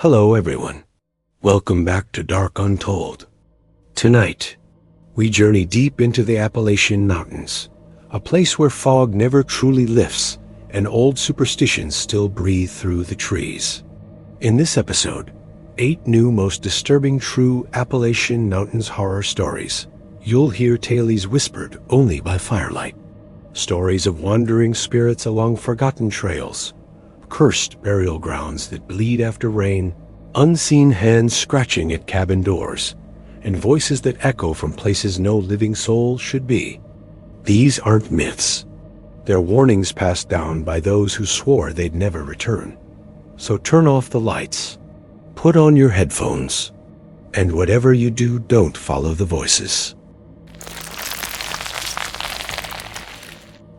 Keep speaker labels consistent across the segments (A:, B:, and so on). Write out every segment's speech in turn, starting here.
A: Hello everyone. Welcome back to Dark Untold. Tonight, we journey deep into the Appalachian Mountains, a place where fog never truly lifts and old superstitions still breathe through the trees. In this episode, 8 new most disturbing true Appalachian Mountains horror stories. You'll hear tales whispered only by firelight. Stories of wandering spirits along forgotten trails, cursed burial grounds that bleed after rain, unseen hands scratching at cabin doors, and voices that echo from places no living soul should be. These aren't myths. They're warnings passed down by those who swore they'd never return. So turn off the lights, put on your headphones, and whatever you do, don't follow the voices.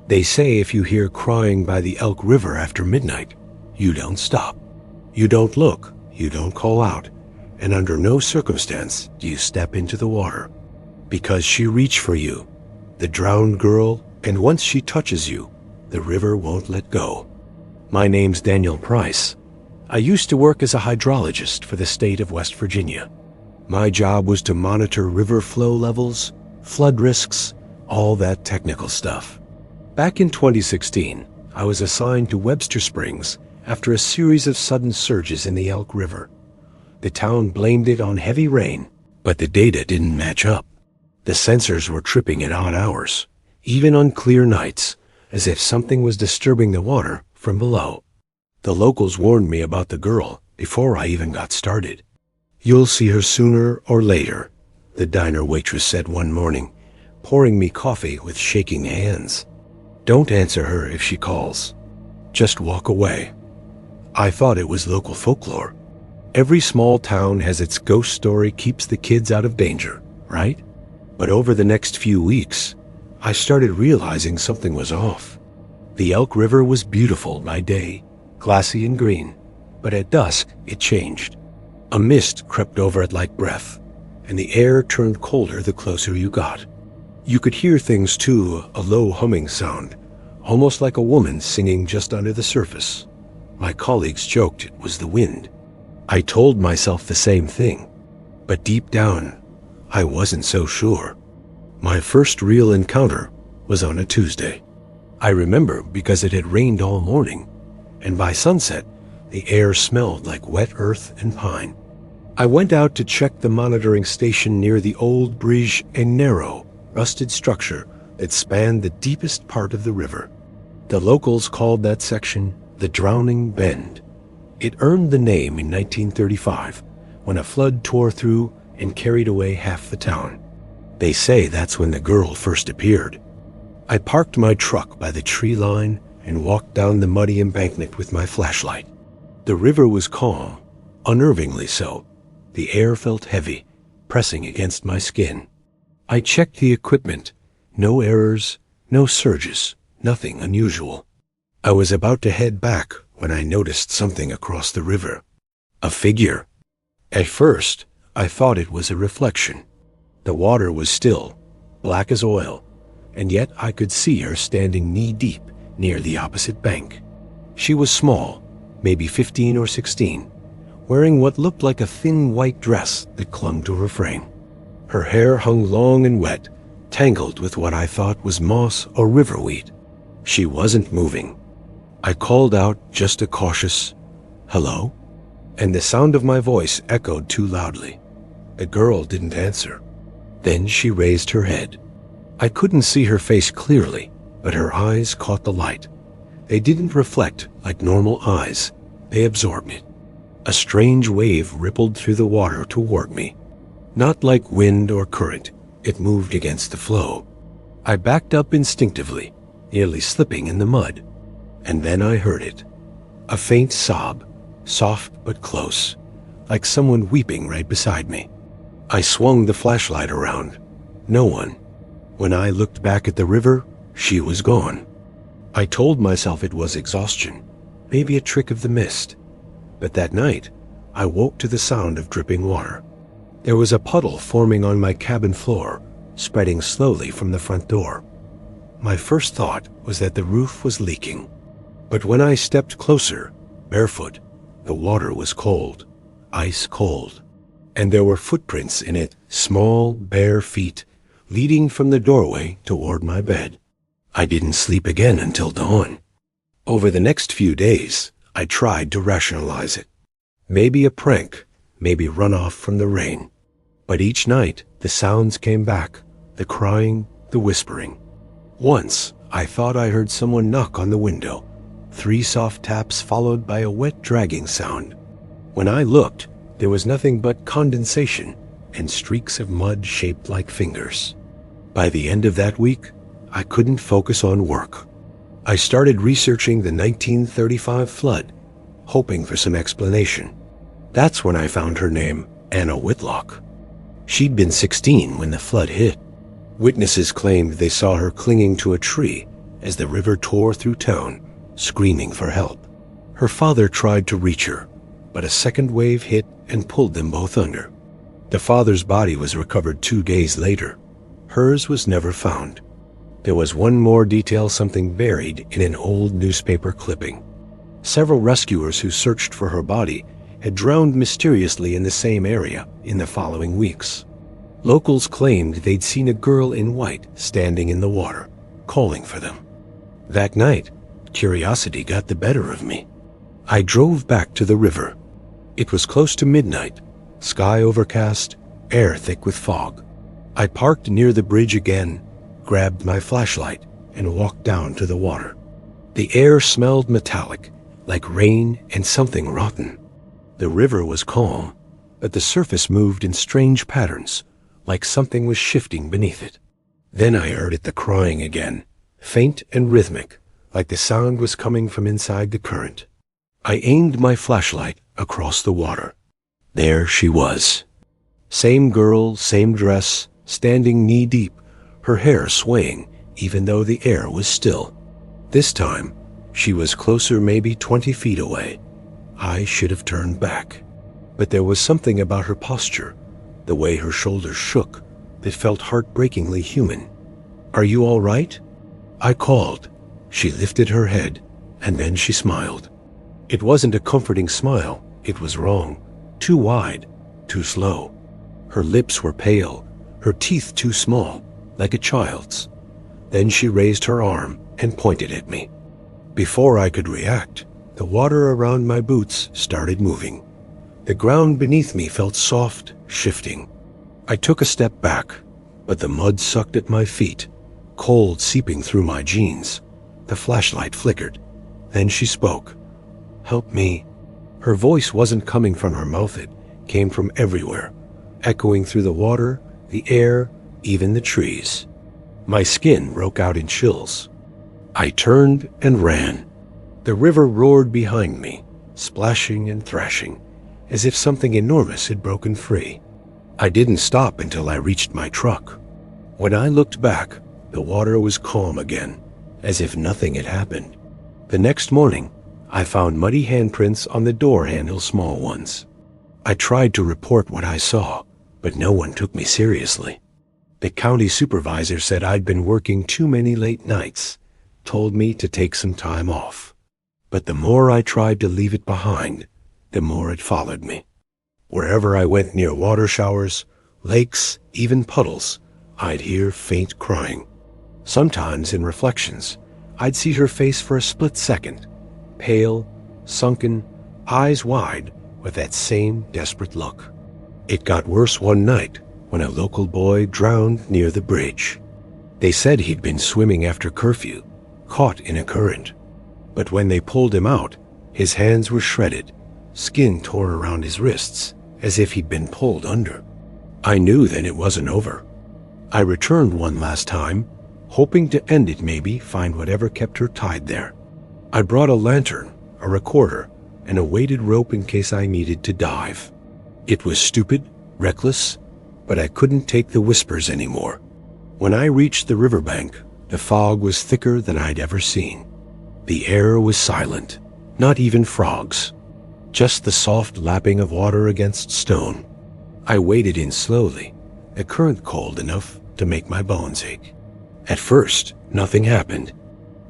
A: They say if you hear crying by the Elk River after midnight, you don't stop. You don't look, you don't call out, and under no circumstance do you step into the water. Because she reached for you, the drowned girl, and once she touches you, the river won't let go. My name's Daniel Price. I used to work as a hydrologist for the state of West Virginia. My job was to monitor river flow levels, flood risks, all that technical stuff. Back in 2016, I was assigned to Webster Springs after a series of sudden surges in the Elk River. The town blamed it on heavy rain, but the data didn't match up. The sensors were tripping at odd hours, even on clear nights, as if something was disturbing the water from below. The locals warned me about the girl before I even got started. "You'll see her sooner or later," the diner waitress said one morning, pouring me coffee with shaking hands. "Don't answer her if she calls. Just walk away." I thought it was local folklore. Every small town has its ghost story keeps the kids out of danger, right? But over the next few weeks, I started realizing something was off. The Elk River was beautiful by day, glassy and green, but at dusk it changed. A mist crept over it like breath, and the air turned colder the closer you got. You could hear things too, a low humming sound, almost like a woman singing just under the surface. My colleagues joked it was the wind. I told myself the same thing, but deep down, I wasn't so sure. My first real encounter was on a Tuesday. I remember because it had rained all morning, and by sunset, the air smelled like wet earth and pine. I went out to check the monitoring station near the old bridge, a narrow, rusted structure that spanned the deepest part of the river. The locals called that section the Drowning Bend. It earned the name in 1935 when a flood tore through and carried away half the town. They say that's when the girl first appeared. I parked my truck by the tree line and walked down the muddy embankment with my flashlight. The river was calm, unnervingly so. The air felt heavy, pressing against my skin. I checked the equipment. No errors, no surges, nothing unusual. I was about to head back when I noticed something across the river. A figure. At first, I thought it was a reflection. The water was still, black as oil, and yet I could see her standing knee-deep near the opposite bank. She was small, maybe 15 or 16, wearing what looked like a thin white dress that clung to her frame. Her hair hung long and wet, tangled with what I thought was moss or riverweed. She wasn't moving. I called out just a cautious, "Hello?" and the sound of my voice echoed too loudly. The girl didn't answer. Then she raised her head. I couldn't see her face clearly, but her eyes caught the light. They didn't reflect like normal eyes. They absorbed it. A strange wave rippled through the water toward me. Not like wind or current, it moved against the flow. I backed up instinctively, nearly slipping in the mud. And then I heard it. A faint sob, soft but close, like someone weeping right beside me. I swung the flashlight around. No one. When I looked back at the river, she was gone. I told myself it was exhaustion, maybe a trick of the mist. But that night, I woke to the sound of dripping water. There was a puddle forming on my cabin floor, spreading slowly from the front door. My first thought was that the roof was leaking. But when I stepped closer, barefoot, the water was cold, ice cold. And there were footprints in it, small, bare feet, leading from the doorway toward my bed. I didn't sleep again until dawn. Over the next few days, I tried to rationalize it. Maybe a prank, maybe runoff from the rain. But each night, the sounds came back, the crying, the whispering. Once, I thought I heard someone knock on the window, 3 soft taps followed by a wet dragging sound. When I looked, there was nothing but condensation and streaks of mud shaped like fingers. By the end of that week, I couldn't focus on work. I started researching the 1935 flood, hoping for some explanation. That's when I found her name, Anna Whitlock. She'd been 16 when the flood hit. Witnesses claimed they saw her clinging to a tree as the river tore through town, screaming for help. Her father tried to reach her, but a second wave hit and pulled them both under. The father's body was recovered 2 days later. Hers was never found. There was one more detail, something buried in an old newspaper clipping. Several rescuers who searched for her body had drowned mysteriously in the same area in the following weeks. Locals claimed they'd seen a girl in white standing in the water, calling for them. That night, curiosity got the better of me. I drove back to the river. It was close to midnight, sky overcast, air thick with fog. I parked near the bridge again, grabbed my flashlight, and walked down to the water. The air smelled metallic, like rain and something rotten. The river was calm, but the surface moved in strange patterns, like something was shifting beneath it. Then I heard the crying again, faint and rhythmic, like the sound was coming from inside the current. I aimed my flashlight across the water. There she was. Same girl, same dress, standing knee-deep, her hair swaying, even though the air was still. This time, she was closer, maybe 20 feet away. I should have turned back. But there was something about her posture, the way her shoulders shook, that felt heartbreakingly human. "Are you all right?" I called. She lifted her head, and then she smiled. It wasn't a comforting smile. It was wrong. Too wide, too slow. Her lips were pale, her teeth too small, like a child's. Then she raised her arm and pointed at me. Before I could react, the water around my boots started moving. The ground beneath me felt soft, shifting. I took a step back, but the mud sucked at my feet, cold seeping through my jeans. The flashlight flickered. Then she spoke. "Help me." Her voice wasn't coming from her mouth, it came from everywhere, echoing through the water, the air, even the trees. My skin broke out in chills. I turned and ran. The river roared behind me, splashing and thrashing, as if something enormous had broken free. I didn't stop until I reached my truck. When I looked back, the water was calm again, as if nothing had happened. The next morning, I found muddy handprints on the door handle, small ones. I tried to report what I saw, but no one took me seriously. The county supervisor said I'd been working too many late nights, told me to take some time off. But the more I tried to leave it behind, the more it followed me. Wherever I went near water showers, lakes, even puddles, I'd hear faint crying. Sometimes in reflections, I'd see her face for a split second, pale, sunken, eyes wide, with that same desperate look. It got worse one night when a local boy drowned near the bridge. They said he'd been swimming after curfew, caught in a current. But when they pulled him out, his hands were shredded, skin tore around his wrists, as if he'd been pulled under. I knew then it wasn't over. I returned one last time, hoping to end it, maybe find whatever kept her tied there. I brought a lantern, a recorder, and a weighted rope in case I needed to dive. It was stupid, reckless, but I couldn't take the whispers anymore. When I reached the riverbank, the fog was thicker than I'd ever seen. The air was silent, not even frogs, just the soft lapping of water against stone. I waded in slowly, a current cold enough to make my bones ache. At first, nothing happened.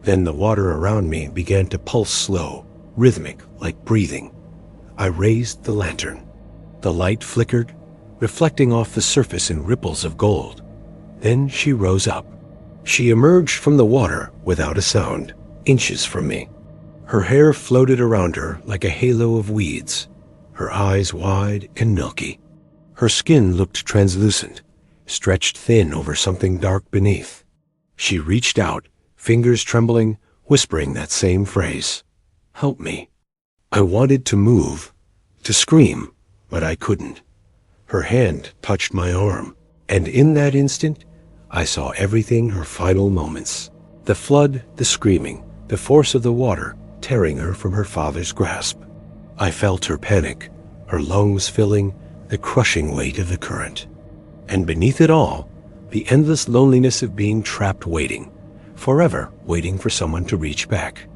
A: Then the water around me began to pulse slow, rhythmic, like breathing. I raised the lantern. The light flickered, reflecting off the surface in ripples of gold. Then she rose up. She emerged from the water without a sound, inches from me. Her hair floated around her like a halo of weeds, her eyes wide and milky. Her skin looked translucent, stretched thin over something dark beneath. She reached out, fingers trembling, whispering that same phrase, "Help me." I wanted to move, to scream, but I couldn't. Her hand touched my arm, and in that instant, I saw everything her final moments. The flood, the screaming, the force of the water tearing her from her father's grasp. I felt her panic, her lungs filling, the crushing weight of the current. And beneath it all, the endless loneliness of being trapped waiting, forever waiting for someone to reach back.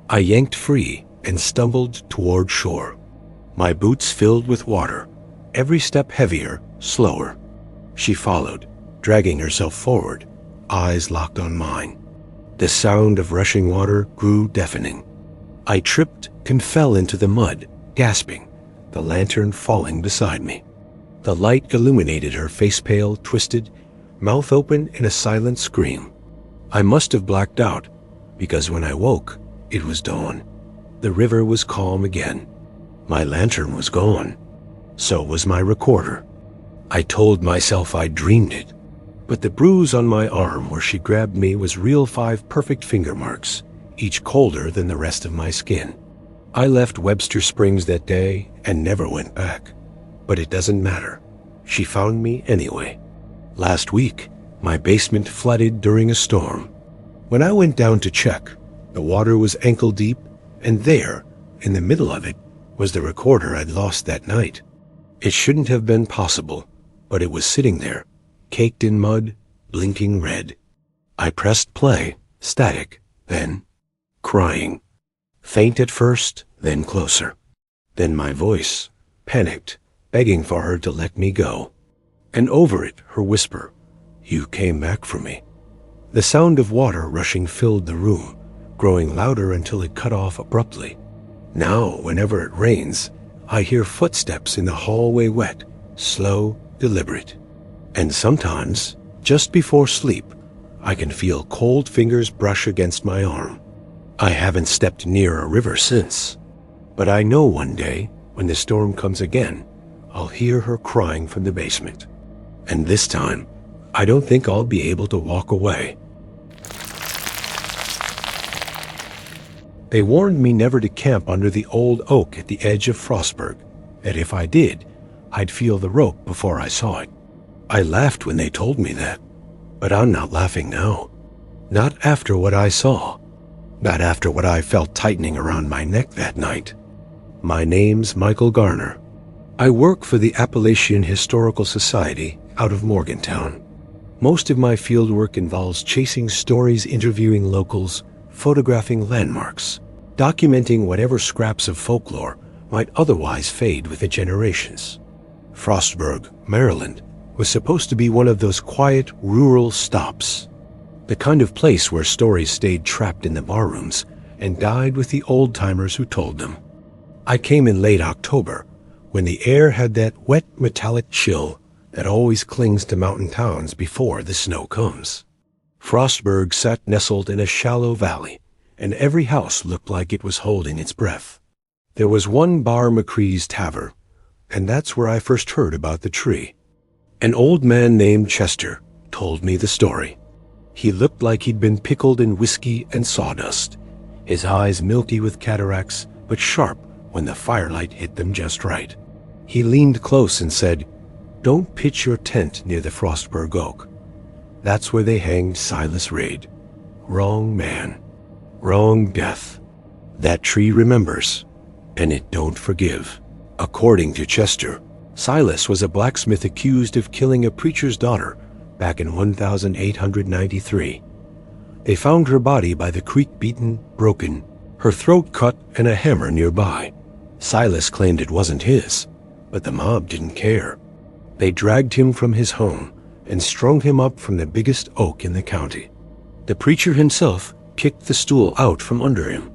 A: I yanked free and stumbled toward shore, my boots filled with water, every step heavier, slower. She followed, dragging herself forward, eyes locked on mine. The sound of rushing water grew deafening. I tripped and fell into the mud, gasping, the lantern falling beside me. The light illuminated her face pale, twisted, mouth open in a silent scream. I must have blacked out, because when I woke, it was dawn. The river was calm again. My lantern was gone. So was my recorder. I told myself I dreamed it, but the bruise on my arm where she grabbed me was real 5 perfect finger marks, each colder than the rest of my skin. I left Webster Springs that day and never went back. But it doesn't matter. She found me anyway. Last week, my basement flooded during a storm. When I went down to check, the water was ankle deep, and there, in the middle of it, was the recorder I'd lost that night. It shouldn't have been possible, but it was sitting there, caked in mud, blinking red. I pressed play, static, then crying. Faint at first, then closer. Then my voice, panicked, begging for her to let me go. And over it, her whisper, "You came back for me." The sound of water rushing filled the room, growing louder until it cut off abruptly. Now, whenever it rains, I hear footsteps in the hallway wet, slow, deliberate. And sometimes, just before sleep, I can feel cold fingers brush against my arm. I haven't stepped near a river since, but I know one day, when the storm comes again, I'll hear her crying from the basement. And this time, I don't think I'll be able to walk away. They warned me never to camp under the old oak at the edge of Frostburg, and if I did, I'd feel the rope before I saw it. I laughed when they told me that, but I'm not laughing now. Not after what I saw. Not after what I felt tightening around my neck that night. My name's Michael Garner. I work for the Appalachian Historical Society out of Morgantown. Most of my fieldwork involves chasing stories, interviewing locals, photographing landmarks, documenting whatever scraps of folklore might otherwise fade with the generations. Frostburg, Maryland, was supposed to be one of those quiet, rural stops. The kind of place where stories stayed trapped in the barrooms and died with the old-timers who told them. I came in late October, when the air had that wet, metallic chill that always clings to mountain towns before the snow comes. Frostburg sat nestled in a shallow valley, and every house looked like it was holding its breath. There was one bar, McCree's Tavern, and that's where I first heard about the tree. An old man named Chester told me the story. He looked like he'd been pickled in whiskey and sawdust, his eyes milky with cataracts, but sharp when the firelight hit them just right. He leaned close and said, "Don't pitch your tent near the Frostburg Oak. That's where they hanged Silas Reid. Wrong man. Wrong death. That tree remembers, and it don't forgive." According to Chester, Silas was a blacksmith accused of killing a preacher's daughter back in 1893. They found her body by the creek beaten, broken, her throat cut, and a hammer nearby. Silas claimed it wasn't his, but the mob didn't care. They dragged him from his home and strung him up from the biggest oak in the county. The preacher himself kicked the stool out from under him.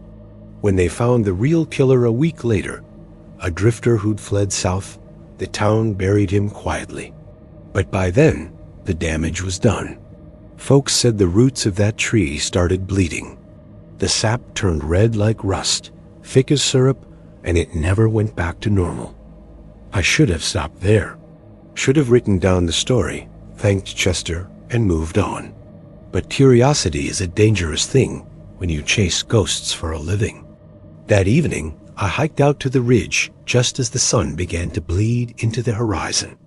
A: When they found the real killer a week later, a drifter who'd fled south, The town buried him quietly. But by then, the damage was done. Folks said the roots of that tree started bleeding. The sap turned red like rust, thick as syrup, and it never went back to normal. I should have stopped there. Should have written down the story, thanked Chester, and moved on. But curiosity is a dangerous thing when you chase ghosts for a living. That evening, I hiked out to the ridge just as the sun began to bleed into the horizon.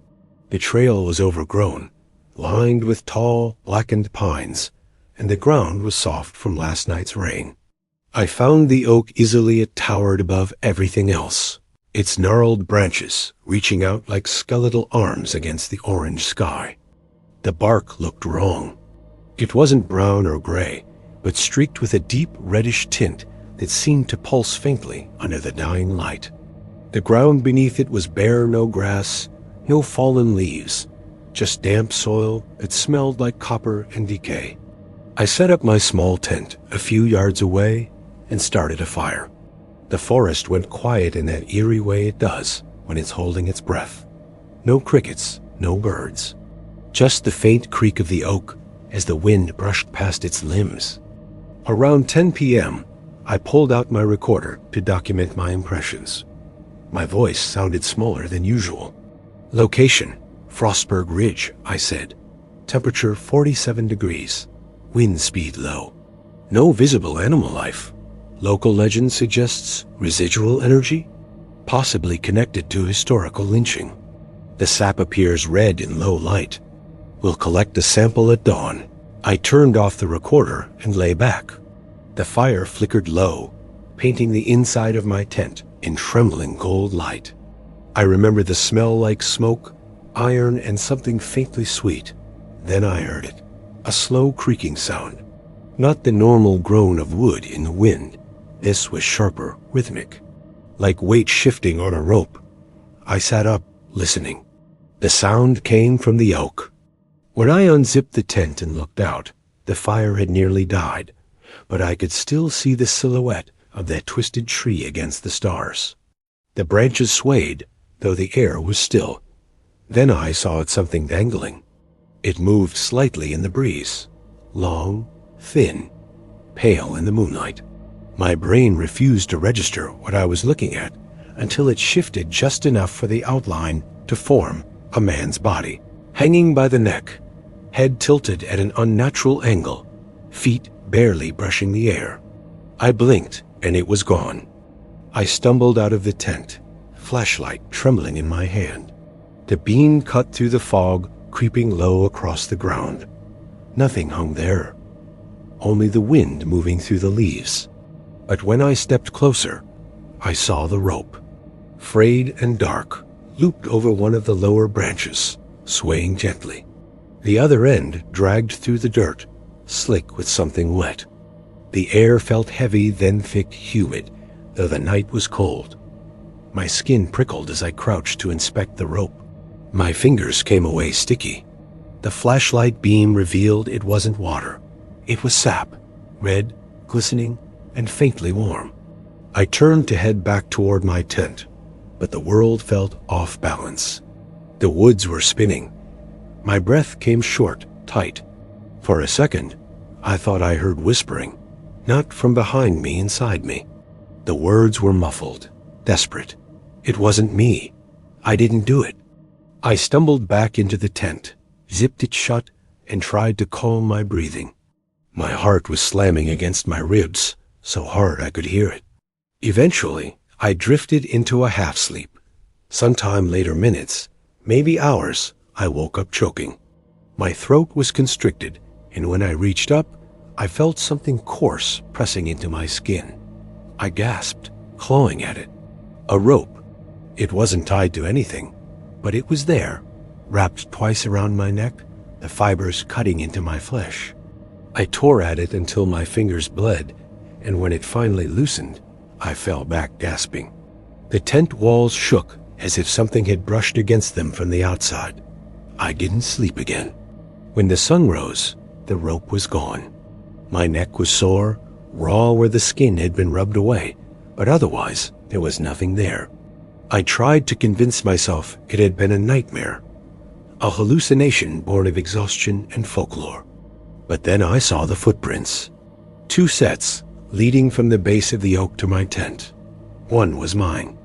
A: The trail was overgrown, lined with tall, blackened pines, and the ground was soft from last night's rain. I found the oak easily. It towered above everything else, its gnarled branches reaching out like skeletal arms against the orange sky. The bark looked wrong. It wasn't brown or gray, but streaked with a deep reddish tint that seemed to pulse faintly under the dying light. The ground beneath it was bare, no grass, no fallen leaves, just damp soil that smelled like copper and decay. I set up my small tent a few yards away and started a fire. The forest went quiet in that eerie way it does when it's holding its breath. No crickets, no birds. Just the faint creak of the oak as the wind brushed past its limbs. Around 10 p.m., I pulled out my recorder to document my impressions. My voice sounded smaller than usual. Location, Frostburg Ridge, I said. Temperature 47 degrees. Wind speed low. No visible animal life. Local legend suggests residual energy, possibly connected to historical lynching. The sap appears red in low light. We'll collect a sample at dawn. I turned off the recorder and lay back. The fire flickered low, painting the inside of my tent in trembling gold light. I remember the smell like smoke, iron, and something faintly sweet. Then I heard it, a slow creaking sound. Not the normal groan of wood in the wind. This was sharper, rhythmic, like weight shifting on a rope. I sat up, listening. The sound came from the oak. When I unzipped the tent and looked out, the fire had nearly died, but I could still see the silhouette of that twisted tree against the stars. The branches swayed, though the air was still. Then I saw something dangling. It moved slightly in the breeze, long, thin, pale in the moonlight. My brain refused to register what I was looking at until it shifted just enough for the outline to form a man's body, hanging by the neck, head tilted at an unnatural angle, feet barely brushing the air. I blinked, and it was gone. I stumbled out of the tent, flashlight trembling in my hand. The beam cut through the fog, creeping low across the ground. Nothing hung there, only the wind moving through the leaves. But when I stepped closer, I saw the rope, frayed and dark, looped over one of the lower branches, swaying gently. The other end dragged through the dirt, slick with something wet. The air felt heavy, then thick, humid, though the night was cold. My skin prickled as I crouched to inspect the rope. My fingers came away sticky. The flashlight beam revealed it wasn't water. It was sap, red, glistening, and faintly warm. I turned to head back toward my tent, but the world felt off balance. The woods were spinning. My breath came short, tight. For a second, I thought I heard whispering, not from behind me, inside me. The words were muffled, desperate. It wasn't me. I didn't do it. I stumbled back into the tent, zipped it shut, and tried to calm my breathing. My heart was slamming against my ribs, so hard I could hear it. Eventually, I drifted into a half-sleep. Sometime later minutes, maybe hours, I woke up choking. My throat was constricted, and when I reached up, I felt something coarse pressing into my skin. I gasped, clawing at it. A rope. It wasn't tied to anything, but it was there, wrapped twice around my neck, the fibers cutting into my flesh. I tore at it until my fingers bled, and when it finally loosened, I fell back gasping. The tent walls shook as if something had brushed against them from the outside. I didn't sleep again. When the sun rose, the rope was gone. My neck was sore, raw where the skin had been rubbed away, but otherwise there was nothing there. I tried to convince myself it had been a nightmare, a hallucination born of exhaustion and folklore. But then I saw the footprints. 2 sets, leading from the base of the oak to my tent. One was mine.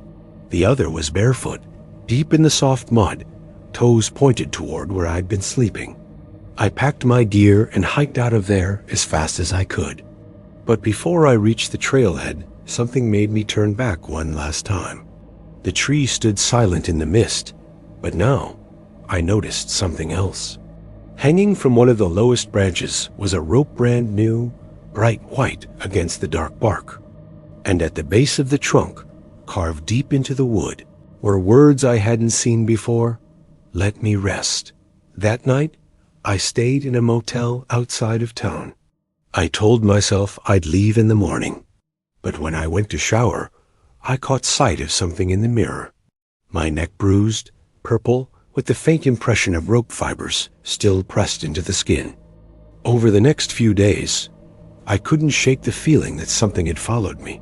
A: The other was barefoot, deep in the soft mud, toes pointed toward where I'd been sleeping. I packed my gear and hiked out of there as fast as I could. But before I reached the trailhead, something made me turn back one last time. The tree stood silent in the mist, but now I noticed something else. Hanging from one of the lowest branches was a rope brand new, bright white against the dark bark. And at the base of the trunk, carved deep into the wood, were words I hadn't seen before: "Let me rest." That night, I stayed in a motel outside of town. I told myself I'd leave in the morning. But when I went to shower, I caught sight of something in the mirror. My neck bruised, purple, with the faint impression of rope fibers still pressed into the skin. Over the next few days, I couldn't shake the feeling that something had followed me.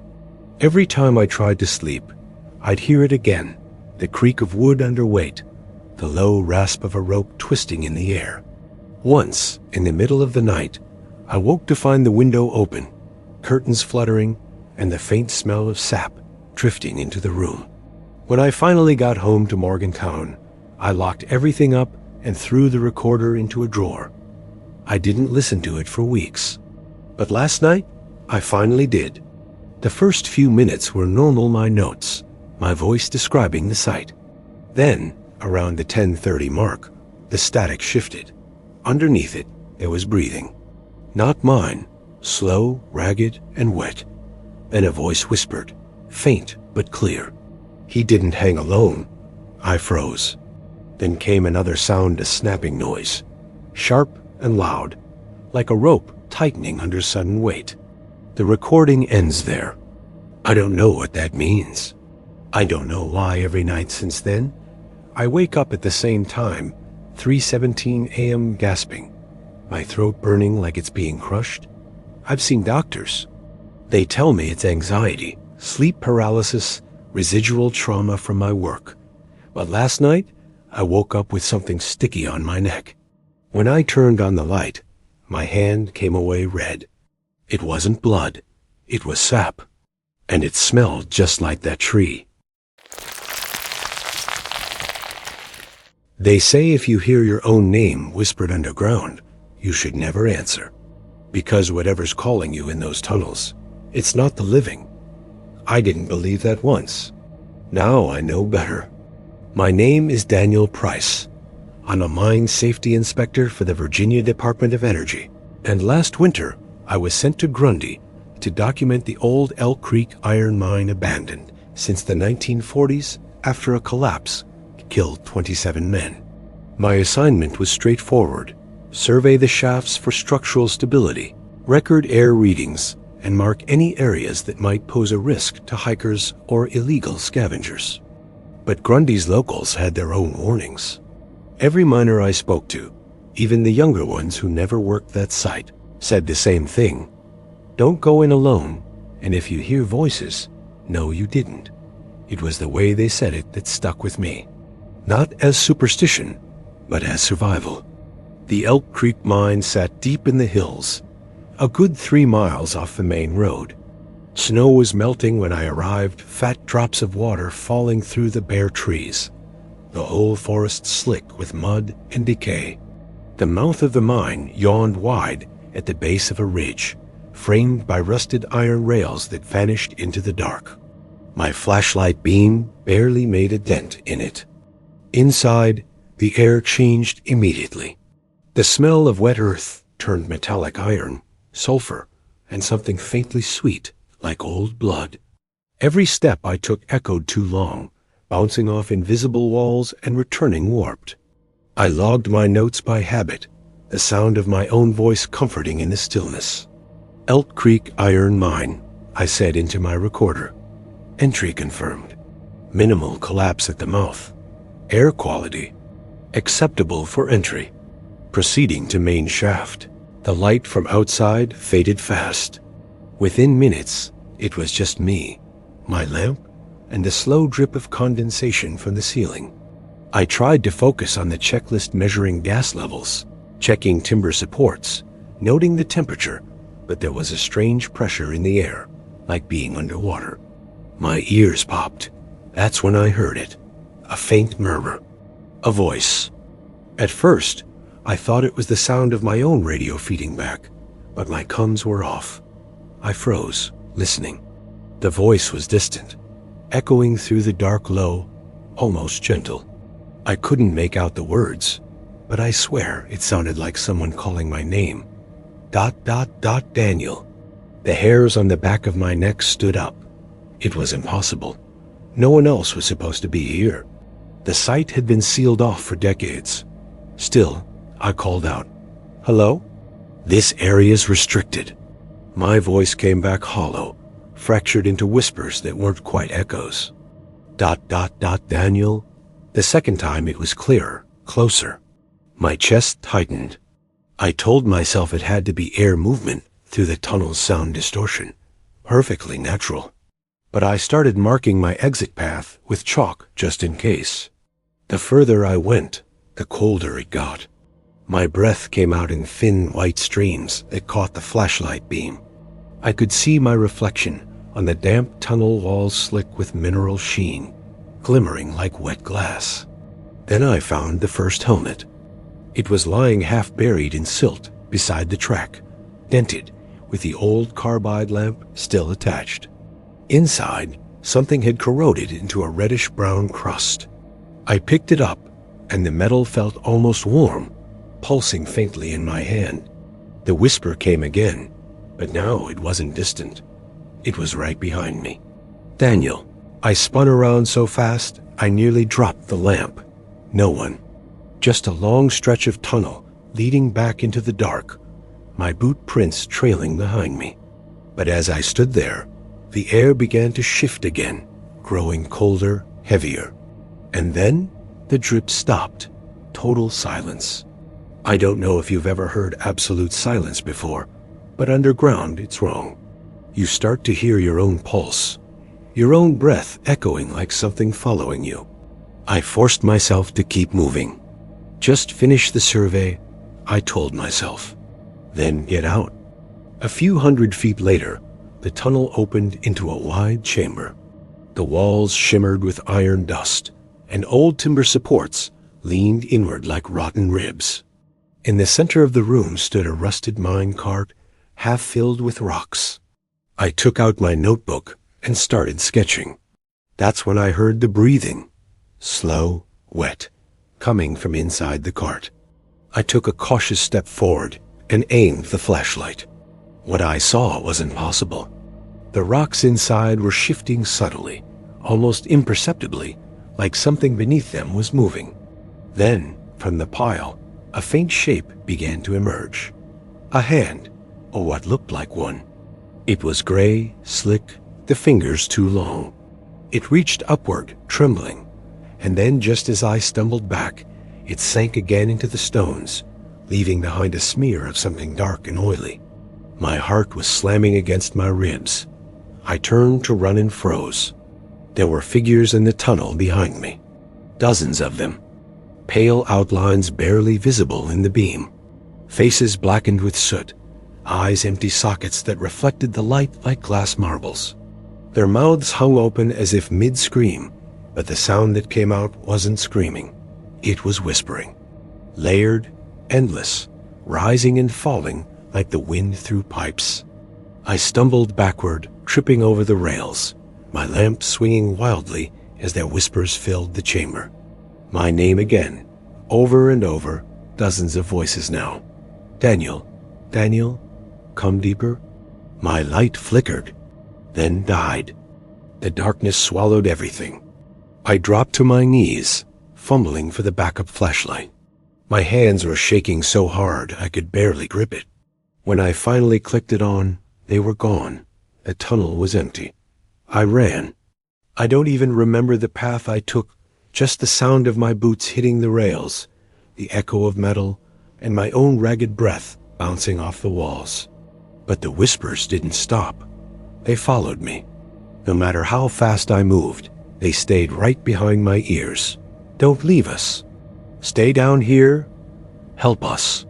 A: Every time I tried to sleep, I'd hear it again, the creak of wood under weight, the low rasp of a rope twisting in the air. Once, in the middle of the night, I woke to find the window open, curtains fluttering, and the faint smell of sap drifting into the room. When I finally got home to Morgantown, I locked everything up and threw the recorder into a drawer. I didn't listen to it for weeks. But last night, I finally did. The first few minutes were normal my notes, my voice describing the site. Then, around the 10:30 mark, the static shifted. Underneath it, there was breathing. Not mine, slow, ragged, and wet. Then a voice whispered, faint but clear. He didn't hang alone. I froze. Then came another sound, a snapping noise, sharp and loud, like a rope tightening under sudden weight. The recording ends there. I don't know what that means. I don't know why every night since then, I wake up at the same time, 3:17 a.m. gasping, my throat burning like it's being crushed. I've seen doctors. They tell me it's anxiety, sleep paralysis, residual trauma from my work. But last night, I woke up with something sticky on my neck. When I turned on the light, my hand came away red. It wasn't blood. It was sap. And it smelled just like that tree. They say if you hear your own name whispered underground, you should never answer. Because whatever's calling you in those tunnels, it's not the living. I didn't believe that once. Now I know better. My name is Daniel Price. I'm a mine safety inspector for the Virginia Department of Energy. And last winter, I was sent to Grundy to document the old Elk Creek iron mine abandoned since the 1940s after a collapse killed 27 men. My assignment was straightforward: survey the shafts for structural stability, record air readings, and mark any areas that might pose a risk to hikers or illegal scavengers. But Grundy's locals had their own warnings. Every miner I spoke to, even the younger ones who never worked that site, said the same thing. Don't go in alone, and if you hear voices, know you didn't. It was the way they said it that stuck with me. Not as superstition, but as survival. The Elk Creek mine sat deep in the hills, a good 3 miles off the main road. Snow was melting when I arrived, fat drops of water falling through the bare trees. The whole forest slick with mud and decay. The mouth of the mine yawned wide at the base of a ridge, framed by rusted iron rails that vanished into the dark. My flashlight beam barely made a dent in it. Inside, the air changed immediately. The smell of wet earth turned metallic iron, sulfur, and something faintly sweet like old blood. Every step I took echoed too long, bouncing off invisible walls and returning warped. I logged my notes by habit, the sound of my own voice comforting in the stillness. Elk Creek Iron Mine, I said into my recorder. Entry confirmed. Minimal collapse at the mouth. Air quality acceptable for entry. Proceeding to main shaft. The light from outside faded fast. Within minutes, it was just me, my lamp, and the slow drip of condensation from the ceiling. I tried to focus on the checklist measuring gas levels, checking timber supports, noting the temperature, but there was a strange pressure in the air, like being underwater. My ears popped. That's when I heard it. A faint murmur. A voice. At first, I thought it was the sound of my own radio feeding back, but my comms were off. I froze, listening. The voice was distant, echoing through the dark low, almost gentle. I couldn't make out the words, but I swear it sounded like someone calling my name. ... Daniel. The hairs on the back of my neck stood up. It was impossible. No one else was supposed to be here. The site had been sealed off for decades. Still, I called out, "Hello? This area's restricted." My voice came back hollow, fractured into whispers that weren't quite echoes. ... Daniel. The second time it was clearer, closer. My chest tightened. I told myself it had to be air movement through the tunnel's sound distortion. Perfectly natural. But I started marking my exit path with chalk just in case. The further I went, the colder it got. My breath came out in thin white streams that caught the flashlight beam. I could see my reflection on the damp tunnel walls slick with mineral sheen, glimmering like wet glass. Then I found the first helmet. It was lying half buried in silt beside the track, dented, with the old carbide lamp still attached. Inside, something had corroded into a reddish-brown crust. I picked it up, and the metal felt almost warm, pulsing faintly in my hand. The whisper came again, but now it wasn't distant. It was right behind me. "Daniel." I spun around so fast, I nearly dropped the lamp. No one. Just a long stretch of tunnel leading back into the dark, my boot prints trailing behind me. But as I stood there, the air began to shift again, growing colder, heavier. And then the drip stopped. Total silence. I don't know if you've ever heard absolute silence before, but underground it's wrong. You start to hear your own pulse, your own breath echoing like something following you. I forced myself to keep moving. Just finish the survey, I told myself. Then get out. A few hundred feet later, the tunnel opened into a wide chamber. The walls shimmered with iron dust, and old timber supports leaned inward like rotten ribs. In the center of the room stood a rusted mine cart, half filled with rocks. I took out my notebook and started sketching. That's when I heard the breathing, slow, wet, coming from inside the cart. I took a cautious step forward and aimed the flashlight. What I saw was impossible. The rocks inside were shifting subtly, almost imperceptibly, like something beneath them was moving. Then, from the pile, a faint shape began to emerge. A hand, or what looked like one. It was gray, slick, the fingers too long. It reached upward, trembling, and then just as I stumbled back, it sank again into the stones, leaving behind a smear of something dark and oily. My heart was slamming against my ribs. I turned to run and froze. There were figures in the tunnel behind me. Dozens of them. Pale outlines barely visible in the beam. Faces blackened with soot. Eyes empty sockets that reflected the light like glass marbles. Their mouths hung open as if mid-scream, but the sound that came out wasn't screaming. It was whispering. Layered, endless, rising and falling like the wind through pipes. I stumbled backward, tripping over the rails, my lamp swinging wildly as their whispers filled the chamber. My name again, over and over, dozens of voices now. Daniel, Daniel, come deeper. My light flickered, then died. The darkness swallowed everything. I dropped to my knees, fumbling for the backup flashlight. My hands were shaking so hard I could barely grip it. When I finally clicked it on, they were gone. The tunnel was empty. I ran. I don't even remember the path I took, just the sound of my boots hitting the rails, the echo of metal, and my own ragged breath bouncing off the walls. But the whispers didn't stop. They followed me. No matter how fast I moved, They stayed right behind my ears. "Don't leave us. Stay down here. Help us."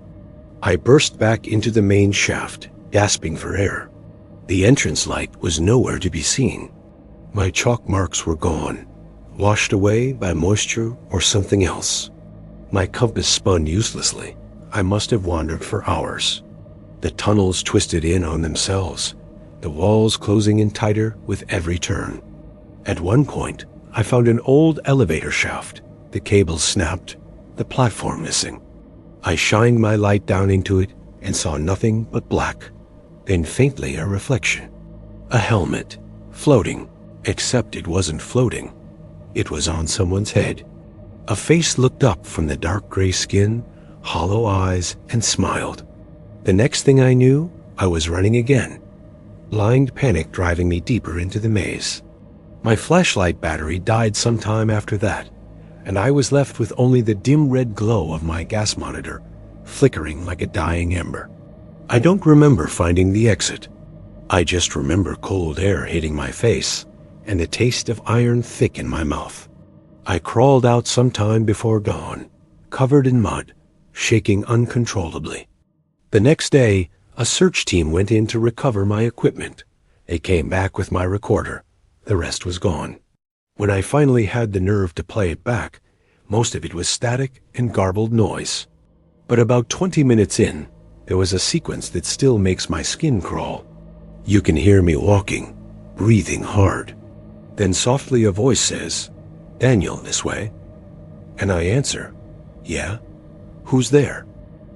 A: I burst back into the main shaft, gasping for air. The entrance light was nowhere to be seen. My chalk marks were gone, washed away by moisture or something else. My compass spun uselessly. I must have wandered for hours. The tunnels twisted in on themselves, the walls closing in tighter with every turn. At one point, I found an old elevator shaft. The cables snapped, the platform missing. I shined my light down into it and saw nothing but black, then faintly a reflection. A helmet, floating, except it wasn't floating. It was on someone's head. A face looked up from the dark gray skin, hollow eyes, and smiled. The next thing I knew, I was running again, blind panic driving me deeper into the maze. My flashlight battery died sometime after that, and I was left with only the dim red glow of my gas monitor, flickering like a dying ember. I don't remember finding the exit. I just remember cold air hitting my face and the taste of iron thick in my mouth. I crawled out sometime before dawn, covered in mud, shaking uncontrollably. The next day, a search team went in to recover my equipment. They came back with my recorder. The rest was gone. When I finally had the nerve to play it back, most of it was static and garbled noise. But about 20 minutes in, there was a sequence that still makes my skin crawl. You can hear me walking, breathing hard. Then softly a voice says, "Daniel, this way." And I answer, "Yeah? Who's there?"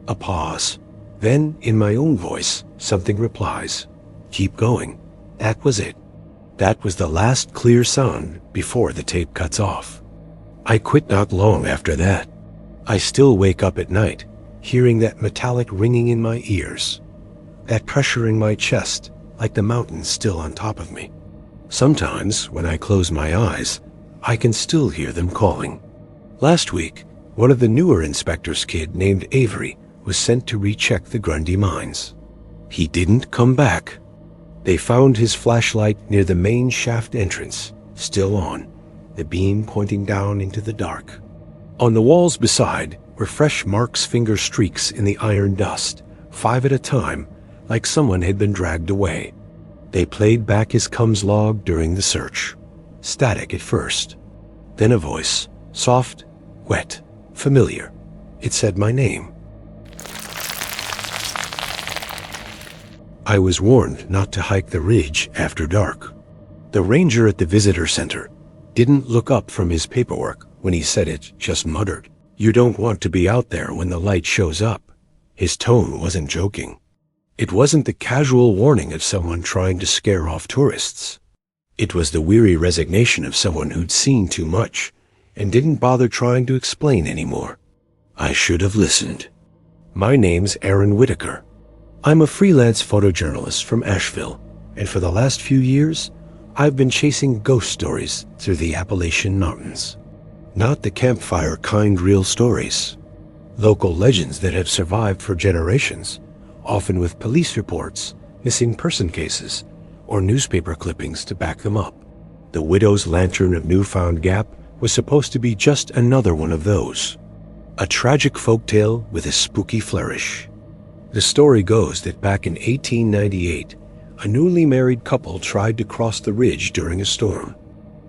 A: A pause. Then, in my own voice, something replies, "Keep going." That was it. That was the last clear sound before the tape cuts off. I quit not long after that. I still wake up at night, hearing that metallic ringing in my ears, that pressure in my chest, like the mountains still on top of me. Sometimes, when I close my eyes, I can still hear them calling. Last week, one of the newer inspector's kid named Avery was sent to recheck the Grundy mines. He didn't come back. They found his flashlight near the main shaft entrance, still on, the beam pointing down into the dark. On the walls beside were fresh marks, finger streaks in the iron dust, 5 at a time, like someone had been dragged away. They played back his comes log during the search. Static at first. Then a voice, soft, wet, familiar. It said my name. I was warned not to hike the ridge after dark. The ranger at the visitor center didn't look up from his paperwork when he said it, just muttered, "You don't want to be out there when the light shows up." His tone wasn't joking. It wasn't the casual warning of someone trying to scare off tourists. It was the weary resignation of someone who'd seen too much and didn't bother trying to explain anymore. I should have listened. My name's Aaron Whitaker. I'm a freelance photojournalist from Asheville, and for the last few years, I've been chasing ghost stories through the Appalachian Mountains. Not the campfire kind real stories. Local legends that have survived for generations, often with police reports, missing person cases, or newspaper clippings to back them up. The Widow's Lantern of Newfound Gap was supposed to be just another one of those. A tragic folktale with a spooky flourish. The story goes that back in 1898, a newly married couple tried to cross the ridge during a storm.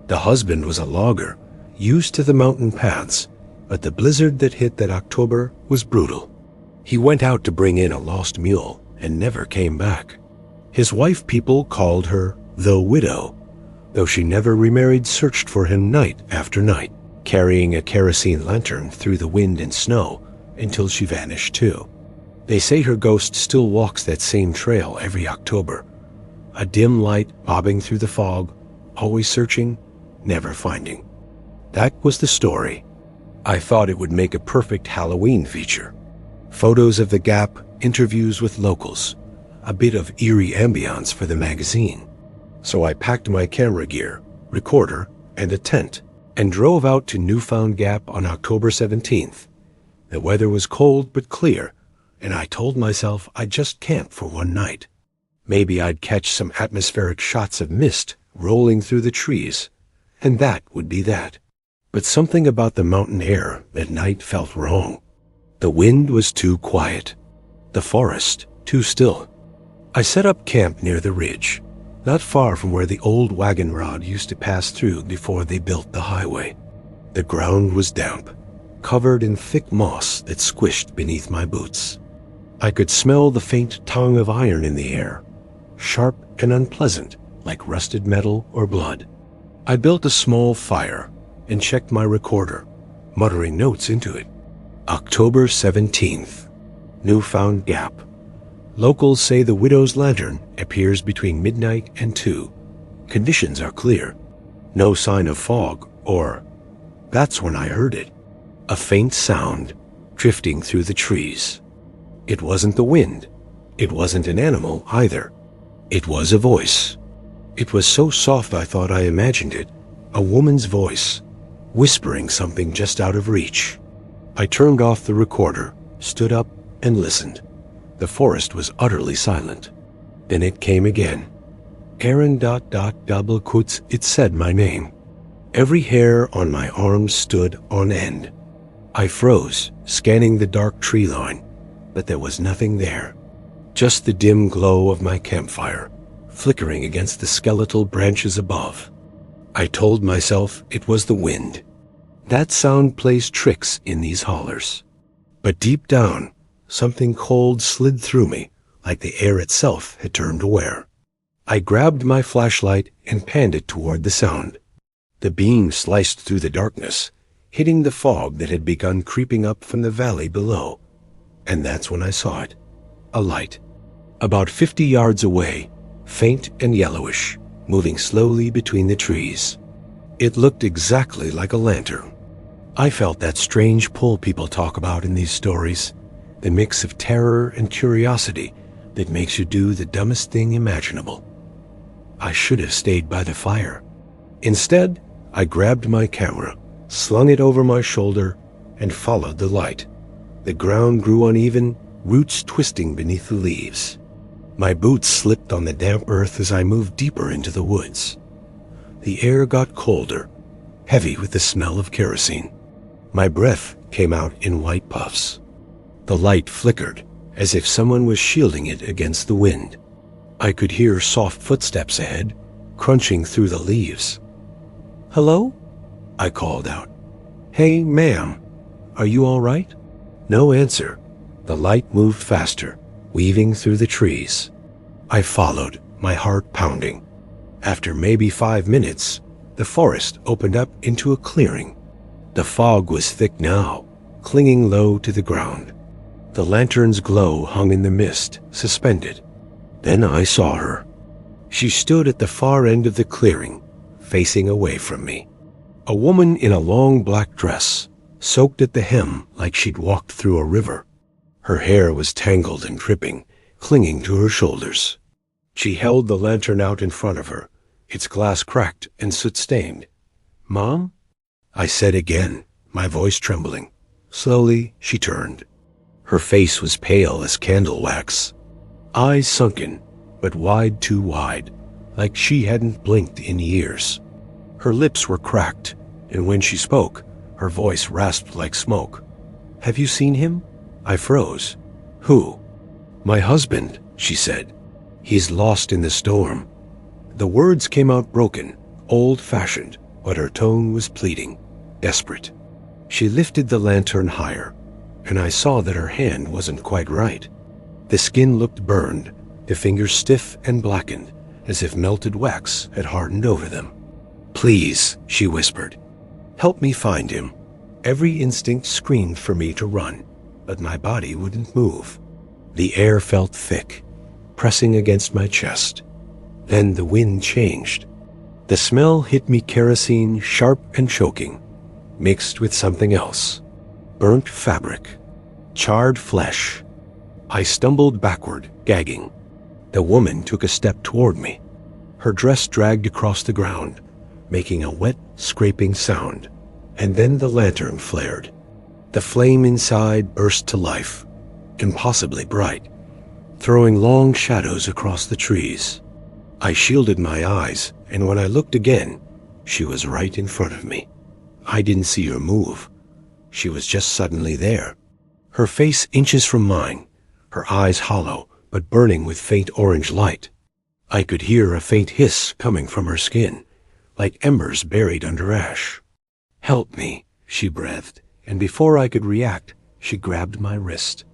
A: The husband was a logger, used to the mountain paths, but the blizzard that hit that October was brutal. He went out to bring in a lost mule and never came back. His wife people called her the Widow, though she never remarried, searched for him night after night, carrying a kerosene lantern through the wind and snow until she vanished too. They say her ghost still walks that same trail every October, a dim light bobbing through the fog, always searching, never finding. That was the story. I thought it would make a perfect Halloween feature. Photos of the gap, interviews with locals, a bit of eerie ambiance for the magazine. So I packed my camera gear, recorder, and a tent, and drove out to Newfound Gap on October 17th. The weather was cold but clear, and I told myself I'd just camp for one night. Maybe I'd catch some atmospheric shots of mist rolling through the trees, and that would be that. But something about the mountain air at night felt wrong. The wind was too quiet. The forest too still. I set up camp near the ridge, not far from where the old wagon road used to pass through before they built the highway. The ground was damp, covered in thick moss that squished beneath my boots. I could smell the faint tongue of iron in the air, sharp and unpleasant, like rusted metal or blood. I built a small fire and checked my recorder, muttering notes into it. October 17th. Newfound Gap. Locals say the widow's lantern appears between midnight and 2. Conditions are clear. No sign of fog or... That's when I heard it. A faint sound drifting through the trees. It wasn't the wind. It wasn't an animal either. It was a voice. It was so soft I thought I imagined it. A woman's voice, whispering something just out of reach. I turned off the recorder, stood up, and listened. The forest was utterly silent. Then it came again. Aaron ... It said my name. Every hair on my arms stood on end. I froze, scanning the dark tree line, but there was nothing there. Just the dim glow of my campfire, flickering against the skeletal branches above. I told myself it was the wind. That sound plays tricks in these hollers. But deep down, something cold slid through me, like the air itself had turned aware. I grabbed my flashlight and panned it toward the sound. The beam sliced through the darkness, hitting the fog that had begun creeping up from the valley below. And that's when I saw it. A light. About 50 yards away, faint and yellowish, moving slowly between the trees. It looked exactly like a lantern. I felt that strange pull people talk about in these stories, the mix of terror and curiosity that makes you do the dumbest thing imaginable. I should have stayed by the fire. Instead, I grabbed my camera, slung it over my shoulder, and followed the light. The ground grew uneven, roots twisting beneath the leaves. My boots slipped on the damp earth as I moved deeper into the woods. The air got colder, heavy with the smell of kerosene. My breath came out in white puffs. The light flickered, as if someone was shielding it against the wind. I could hear soft footsteps ahead, crunching through the leaves. "Hello?" I called out. "Hey, ma'am, are you all right?" No answer. The light moved faster, weaving through the trees. I followed, my heart pounding. After maybe 5 minutes, the forest opened up into a clearing. The fog was thick now, clinging low to the ground. The lantern's glow hung in the mist, suspended. Then I saw her. She stood at the far end of the clearing, facing away from me. A woman in a long black dress, soaked at the hem like she'd walked through a river. Her hair was tangled and dripping, clinging to her shoulders. She held the lantern out in front of her, its glass cracked and soot-stained. "Mom?" I said again, my voice trembling. Slowly, she turned. Her face was pale as candle wax. Eyes sunken, but wide too wide, like she hadn't blinked in years. Her lips were cracked, and when she spoke, her voice rasped like smoke. "Have you seen him?" I froze. "Who?" "My husband," she said. "He's lost in the storm." The words came out broken, old-fashioned, but her tone was pleading, desperate. She lifted the lantern higher, and I saw that her hand wasn't quite right. The skin looked burned, the fingers stiff and blackened, as if melted wax had hardened over them. "Please," she whispered, "help me find him." Every instinct screamed for me to run, but my body wouldn't move. The air felt thick, pressing against my chest. Then the wind changed. The smell hit me kerosene, sharp and choking, mixed with something else. Burnt fabric, charred flesh. I stumbled backward, gagging. The woman took a step toward me. Her dress dragged across the ground, making a wet, scraping sound. And then the lantern flared. The flame inside burst to life, impossibly bright, throwing long shadows across the trees. I shielded my eyes, and when I looked again, She was right in front of me. I didn't see her move. She was just suddenly there. Her face inches from mine, her eyes hollow but burning with faint orange light. I could hear a faint hiss coming from her skin, like embers buried under ash. "Help me," she breathed, and before I could react, she grabbed my wrist.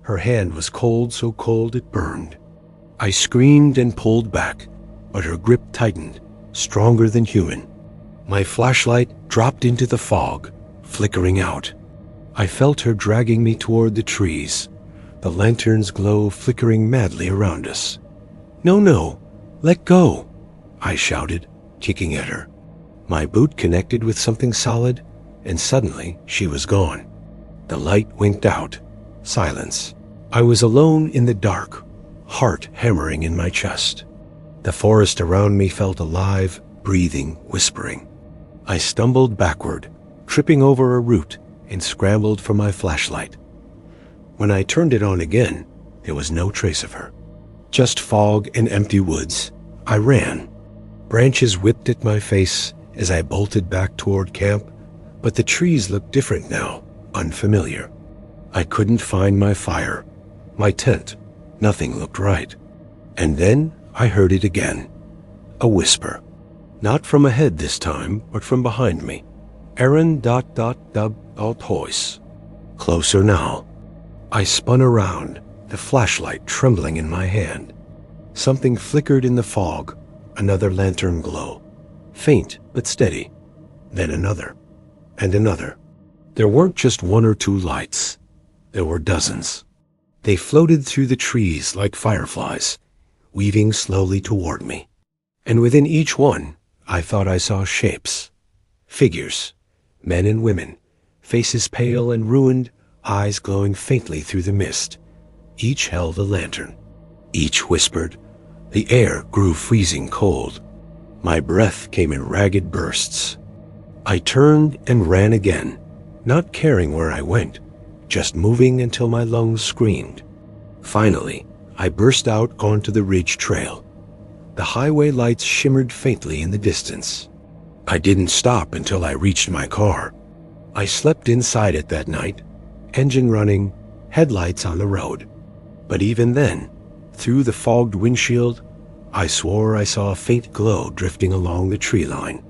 A: Her hand was cold, so cold it burned. I screamed and pulled back, but her grip tightened, stronger than human. My flashlight dropped into the fog, flickering out. I felt her dragging me toward the trees, the lantern's glow flickering madly around us. "No, no, let go," I shouted, kicking at her. My boot connected with something solid, and suddenly she was gone. The light winked out. Silence. I was alone in the dark, heart hammering in my chest. The forest around me felt alive, breathing, whispering. I stumbled backward, tripping over a root, and scrambled for my flashlight. When I turned it on again, there was no trace of her. Just fog and empty woods. I ran. Branches whipped at my face as I bolted back toward camp, but the trees looked different now, unfamiliar. I couldn't find my fire, my tent. Nothing looked right. And then I heard it again. A whisper. Not from ahead this time, but from behind me. Aaron ... Toys. Closer now. I spun around, the flashlight trembling in my hand. Something flickered in the fog, another lantern glow. Faint but steady. Then another. And another. There weren't just one or two lights. There were dozens. They floated through the trees like fireflies, weaving slowly toward me. And within each one, I thought I saw shapes. Figures. Men and women. Faces pale and ruined, eyes glowing faintly through the mist. Each held a lantern. Each whispered. The air grew freezing cold. My breath came in ragged bursts. I turned and ran again, not caring where I went, just moving until my lungs screamed. Finally, I burst out onto the ridge trail. The highway lights shimmered faintly in the distance. I didn't stop until I reached my car. I slept inside it that night, engine running, headlights on the road. But even then, through the fogged windshield, I swore I saw a faint glow drifting along the tree line.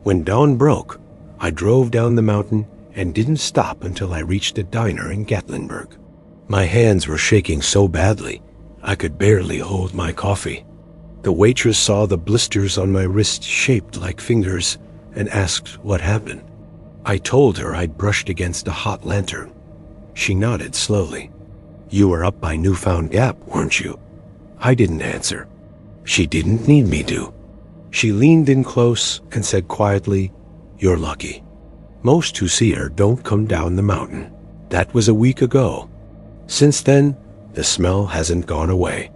A: When dawn broke, I drove down the mountain and didn't stop until I reached a diner in Gatlinburg. My hands were shaking so badly, I could barely hold my coffee. The waitress saw the blisters on my wrist shaped like fingers and asked what happened. I told her I'd brushed against a hot lantern. She nodded slowly. "You were up by Newfound Gap, weren't you?" I didn't answer. She didn't need me to. She leaned in close and said quietly, "You're lucky. Most who see her don't come down the mountain. That was a week ago. Since then, the smell hasn't gone away.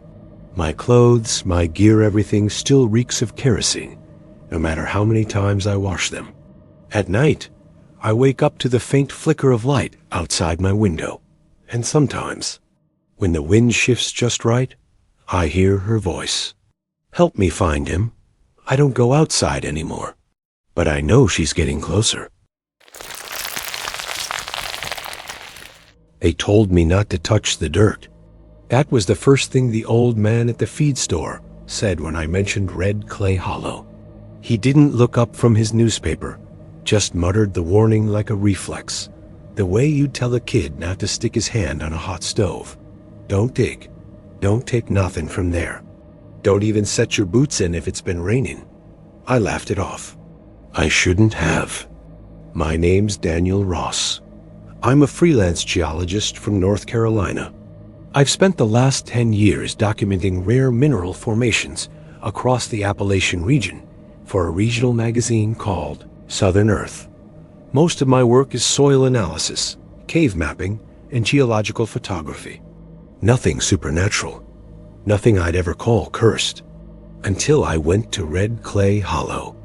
A: My clothes, my gear, everything still reeks of kerosene, no matter how many times I wash them. At night, I wake up to the faint flicker of light outside my window. And sometimes, when the wind shifts just right, I hear her voice. Help me find him. I don't go outside anymore. But I know she's getting closer." They told me not to touch the dirt. That was the first thing the old man at the feed store said when I mentioned Red Clay Hollow. He didn't look up from his newspaper, just muttered the warning like a reflex, the way you'd tell a kid not to stick his hand on a hot stove. Don't dig. Don't take nothing from there. Don't even set your boots in if it's been raining. I laughed it off. I shouldn't have. My name's Daniel Ross. I'm a freelance geologist from North Carolina. I've spent the last 10 years documenting rare mineral formations across the Appalachian region for a regional magazine called Southern Earth. Most of my work is soil analysis, cave mapping, and geological photography. Nothing supernatural. Nothing I'd ever call cursed. Until I went to Red Clay Hollow.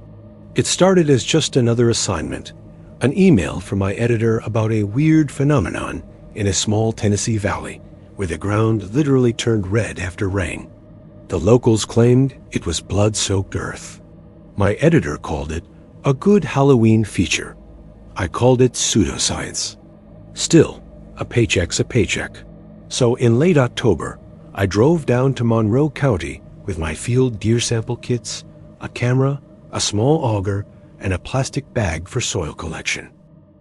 A: It started as just another assignment, an email from my editor about a weird phenomenon in a small Tennessee valley where the ground literally turned red after rain. The locals claimed it was blood-soaked earth. My editor called it A good Halloween feature. I called it pseudoscience. Still, a paycheck's a paycheck. So in late October, I drove down to Monroe County with my field deer sample kits, a camera, a small auger, and a plastic bag for soil collection.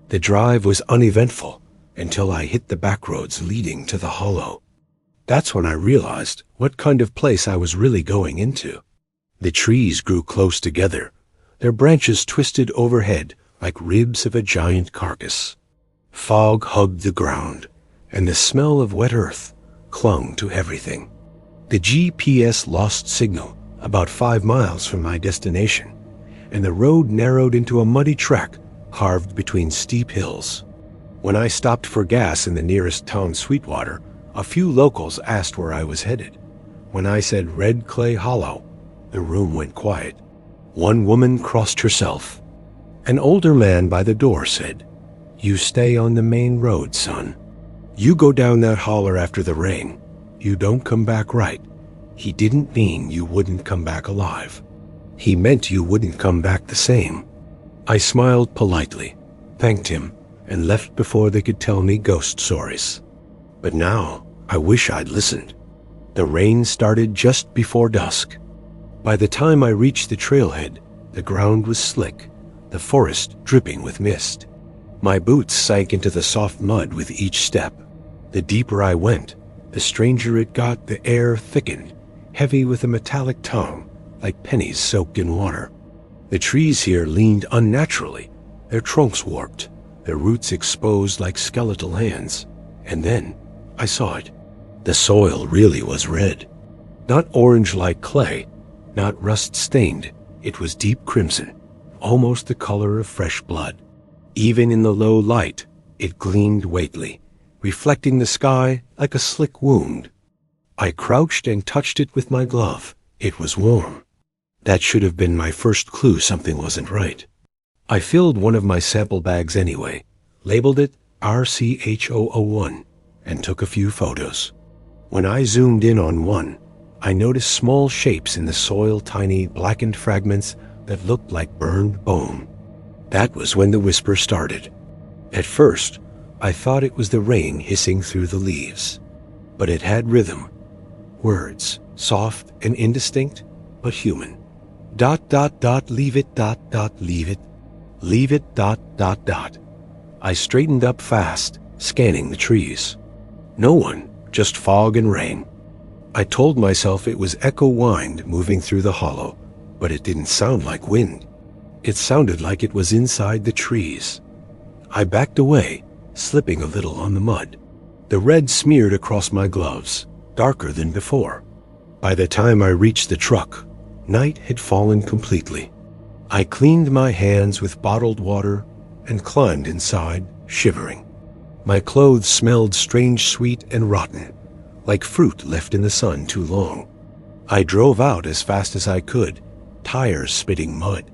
A: The drive was uneventful until I hit the back roads leading to the hollow. That's when I realized what kind of place I was really going into. The trees grew close together, their branches twisted overhead like ribs of a giant carcass. Fog hugged the ground, and the smell of wet earth clung to everything. The GPS lost signal about 5 miles from my destination, and the road narrowed into a muddy track carved between steep hills. When I stopped for gas in the nearest town, Sweetwater, a few locals asked where I was headed. When I said Red Clay Hollow, the room went quiet. One woman crossed herself. An older man by the door said, "You stay on the main road, son. You go down that holler after the rain. You don't come back right." He didn't mean you wouldn't come back alive. He meant you wouldn't come back the same. I smiled politely, thanked him, and left before they could tell me ghost stories. But now, I wish I'd listened. The rain started just before dusk. By the time I reached the trailhead, the ground was slick, the forest dripping with mist. My boots sank into the soft mud with each step. The deeper I went, the stranger it got. The air thickened, heavy with a metallic tone, like pennies soaked in water. The trees here leaned unnaturally, their trunks warped, their roots exposed like skeletal hands. And then I saw it. The soil really was red. Not orange like clay, not rust-stained. It was deep crimson, almost the color of fresh blood. Even in the low light, it gleamed weightly, reflecting the sky like a slick wound. I crouched and touched it with my glove. It was warm. That should have been my first clue something wasn't right. I filled one of my sample bags anyway, labeled it RCH001, and took a few photos. When I zoomed in on one, I noticed small shapes in the soil, tiny blackened fragments that looked like burned bone. That was when the whisper started. At first, I thought it was the rain hissing through the leaves. But it had rhythm. Words, soft and indistinct, but human. ... leave it, ... leave it. Leave it, ... I straightened up fast, scanning the trees. No one, just fog and rain. I told myself it was echo wind moving through the hollow, but it didn't sound like wind. It sounded like it was inside the trees. I backed away, slipping a little on the mud. The red smeared across my gloves, darker than before. By the time I reached the truck, night had fallen completely. I cleaned my hands with bottled water and climbed inside, shivering. My clothes smelled strange, sweet, and rotten, like fruit left in the sun too long. I drove out as fast as I could, tires spitting mud.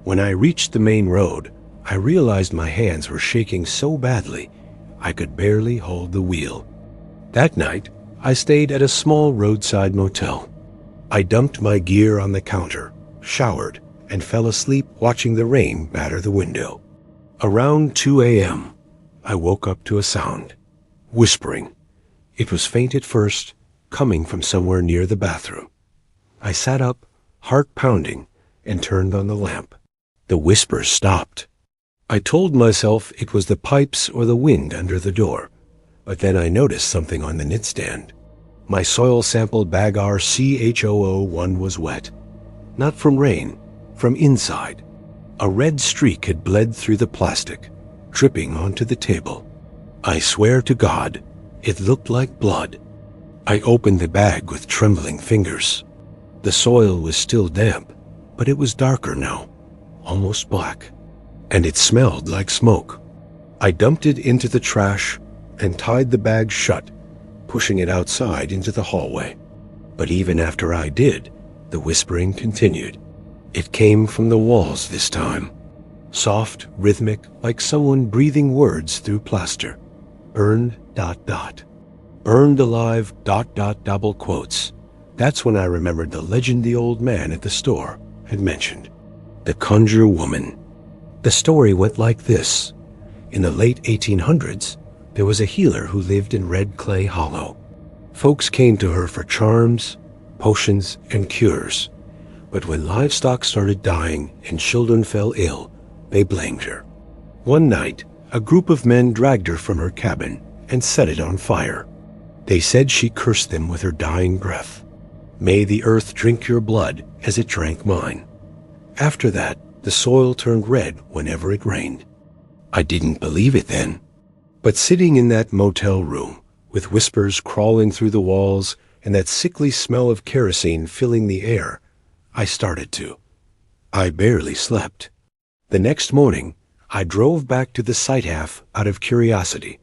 A: When I reached the main road, I realized my hands were shaking so badly I could barely hold the wheel. That night, I stayed at a small roadside motel. I dumped my gear on the counter, showered, and fell asleep watching the rain batter the window. Around 2 a.m., I woke up to a sound. Whispering. It was faint at first, coming from somewhere near the bathroom. I sat up, heart pounding, and turned on the lamp. The whispers stopped. I told myself it was the pipes or the wind under the door, but then I noticed something on the nightstand. My soil sample bag RCH001 was wet. Not from rain, from inside. A red streak had bled through the plastic, dripping onto the table. I swear to God, it looked like blood. I opened the bag with trembling fingers. The soil was still damp, but it was darker now, almost black, and it smelled like smoke. I dumped it into the trash and tied the bag shut, pushing it outside into the hallway. But even after I did, the whispering continued. It came from the walls this time. Soft, rhythmic, like someone breathing words through plaster. Burned, ... Burned alive, ... double quotes. That's when I remembered the legend the old man at the store had mentioned. The Conjure Woman. The story went like this. In the late 1800s, there was a healer who lived in Red Clay Hollow. Folks came to her for charms, potions, and cures. But when livestock started dying and children fell ill, they blamed her. One night, a group of men dragged her from her cabin and set it on fire. They said she cursed them with her dying breath. "May the earth drink your blood as it drank mine." After that, the soil turned red whenever it rained. I didn't believe it then. But sitting in that motel room, with whispers crawling through the walls and that sickly smell of kerosene filling the air, I started to. I barely slept. The next morning, I drove back to the site half out of curiosity,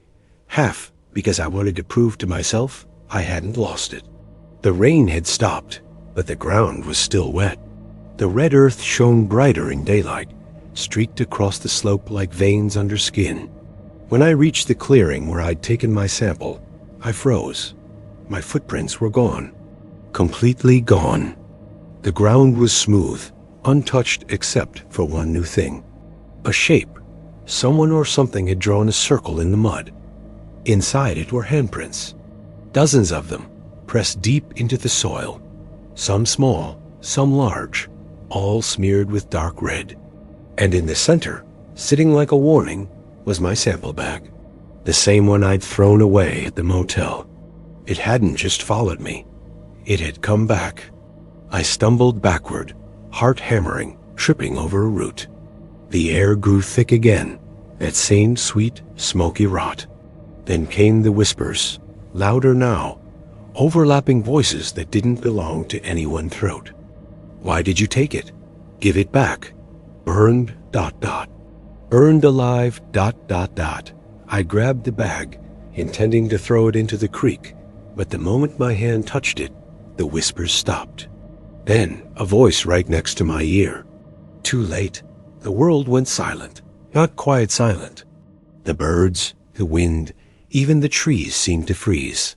A: half because I wanted to prove to myself I hadn't lost it. The rain had stopped, but the ground was still wet. The red earth shone brighter in daylight, streaked across the slope like veins under skin. When I reached the clearing where I'd taken my sample, I froze. My footprints were gone. Completely gone. The ground was smooth, untouched except for one new thing. A shape. Someone or something had drawn a circle in the mud. Inside it were handprints. Dozens of them, pressed deep into the soil. Some small, some large, all smeared with dark red. And in the center, sitting like a warning, was my sample bag. The same one I'd thrown away at the motel. It hadn't just followed me. It had come back. I stumbled backward, heart hammering, tripping over a root. The air grew thick again, that same sweet, smoky rot. Then came the whispers, louder now, overlapping voices that didn't belong to any one throat. "Why did you take it? Give it back. Burned, ... Burned alive, ... I grabbed the bag, intending to throw it into the creek, but the moment my hand touched it, the whispers stopped. Then a voice right next to my ear. Too late. The world went silent. Not quite silent. The birds, the wind, even the trees seemed to freeze.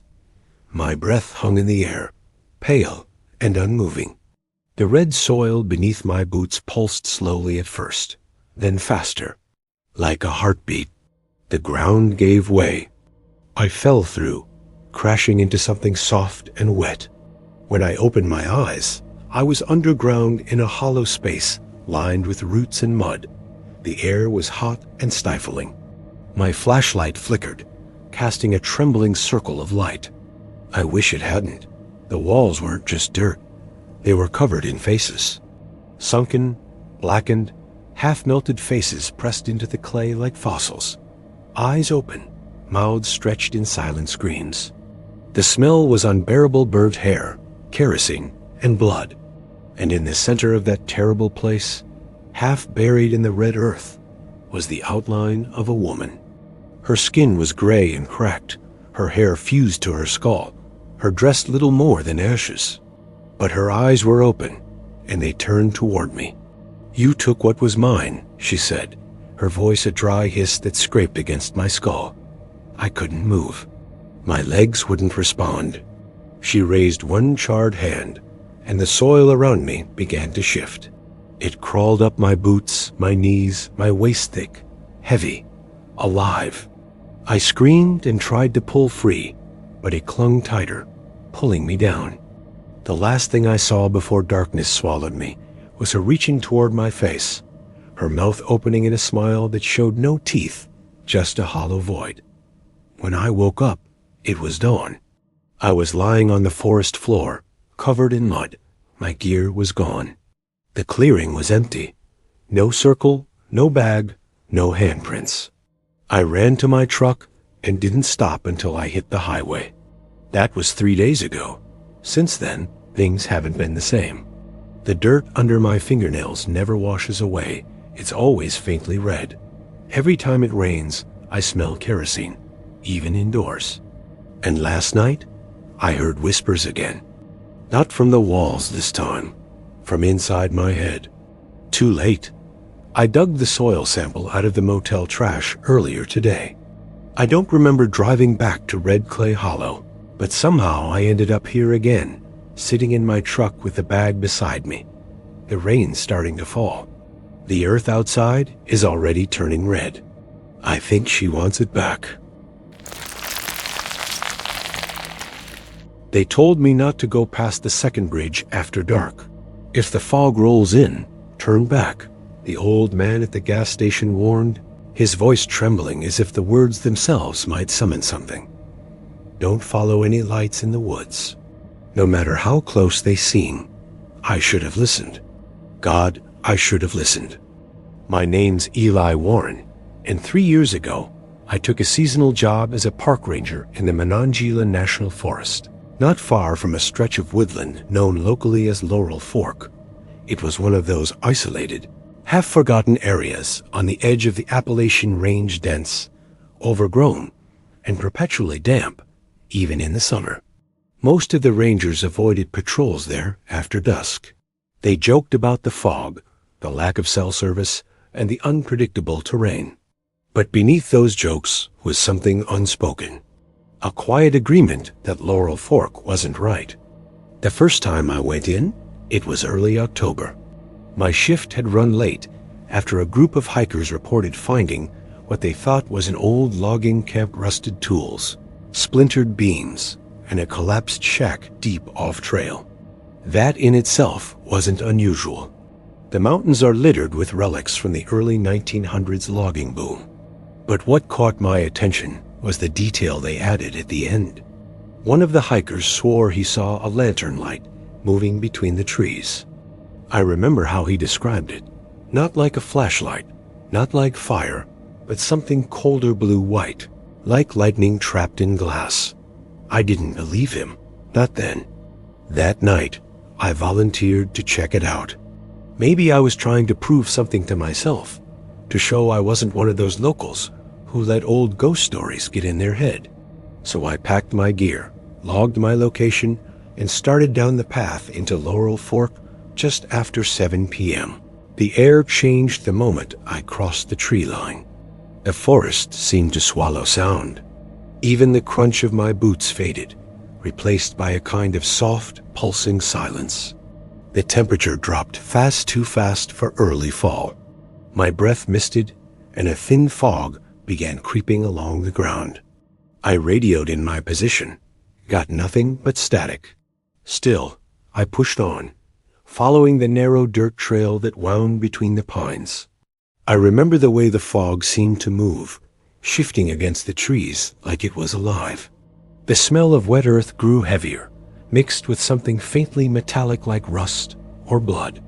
A: My breath hung in the air, pale and unmoving. The red soil beneath my boots pulsed slowly at first, then faster, like a heartbeat. The ground gave way. I fell through, crashing into something soft and wet. When I opened my eyes, I was underground in a hollow space lined with roots and mud. The air was hot and stifling. My flashlight flickered, casting a trembling circle of light. I wish it hadn't. The walls weren't just dirt. They were covered in faces. Sunken, blackened, half-melted faces pressed into the clay like fossils. Eyes open, mouths stretched in silent screams. The smell was unbearable burnt hair, kerosene, and blood. And in the center of that terrible place, half buried in the red earth, was the outline of a woman. Her skin was gray and cracked, her hair fused to her skull, her dress little more than ashes. But her eyes were open, and they turned toward me. "You took what was mine," she said, her voice a dry hiss that scraped against my skull. I couldn't move. My legs wouldn't respond. She raised one charred hand, and the soil around me began to shift. It crawled up my boots, my knees, my waist thick, heavy, alive. I screamed and tried to pull free, but it clung tighter, pulling me down. The last thing I saw before darkness swallowed me was her reaching toward my face, her mouth opening in a smile that showed no teeth, just a hollow void. When I woke up, it was dawn. I was lying on the forest floor, covered in mud. My gear was gone. The clearing was empty. No circle, no bag, no handprints. I ran to my truck and didn't stop until I hit the highway. That was 3 days ago. Since then, things haven't been the same. The dirt under my fingernails never washes away. It's always faintly red. Every time it rains, I smell kerosene, even indoors. And last night, I heard whispers again. Not from the walls this time, from inside my head. Too late. I dug the soil sample out of the motel trash earlier today. I don't remember driving back to Red Clay Hollow, but somehow I ended up here again, sitting in my truck with the bag beside me. The rain's starting to fall. The earth outside is already turning red. I think she wants it back. They told me not to go past the second bridge after dark. If the fog rolls in, turn back, the old man at the gas station warned, his voice trembling as if the words themselves might summon something. Don't follow any lights in the woods. No matter how close they seem, I should have listened. God, I should have listened. My name's Eli Warren, and 3 years ago, I took a seasonal job as a park ranger in the Monongahela National Forest, not far from a stretch of woodland known locally as Laurel Fork. It was one of those isolated, half-forgotten areas on the edge of the Appalachian Range, dense, overgrown, and perpetually damp, even in the summer. Most of the rangers avoided patrols there after dusk. They joked about the fog, the lack of cell service, and the unpredictable terrain. But beneath those jokes was something unspoken. A quiet agreement that Laurel Fork wasn't right. The first time I went in, it was early October. My shift had run late after a group of hikers reported finding what they thought was an old logging camp, rusted tools, splintered beams, and a collapsed shack deep off-trail. That in itself wasn't unusual. The mountains are littered with relics from the early 1900s logging boom. But what caught my attention was the detail they added at the end. One of the hikers swore he saw a lantern light moving between the trees. I remember how he described it. Not like a flashlight, not like fire, but something colder blue-white, like lightning trapped in glass. I didn't believe him, not then. That night, I volunteered to check it out. Maybe I was trying to prove something to myself, to show I wasn't one of those locals who let old ghost stories get in their head. So I packed my gear, logged my location, and started down the path into Laurel Fork just after 7 p.m. The air changed the moment I crossed the tree line. The forest seemed to swallow sound. Even the crunch of my boots faded, replaced by a kind of soft, pulsing silence. The temperature dropped too fast for early fall. My breath misted, and a thin fog began creeping along the ground. I radioed in my position, got nothing but static. Still, I pushed on, following the narrow dirt trail that wound between the pines. I remember the way the fog seemed to move, shifting against the trees like it was alive. The smell of wet earth grew heavier, mixed with something faintly metallic like rust or blood.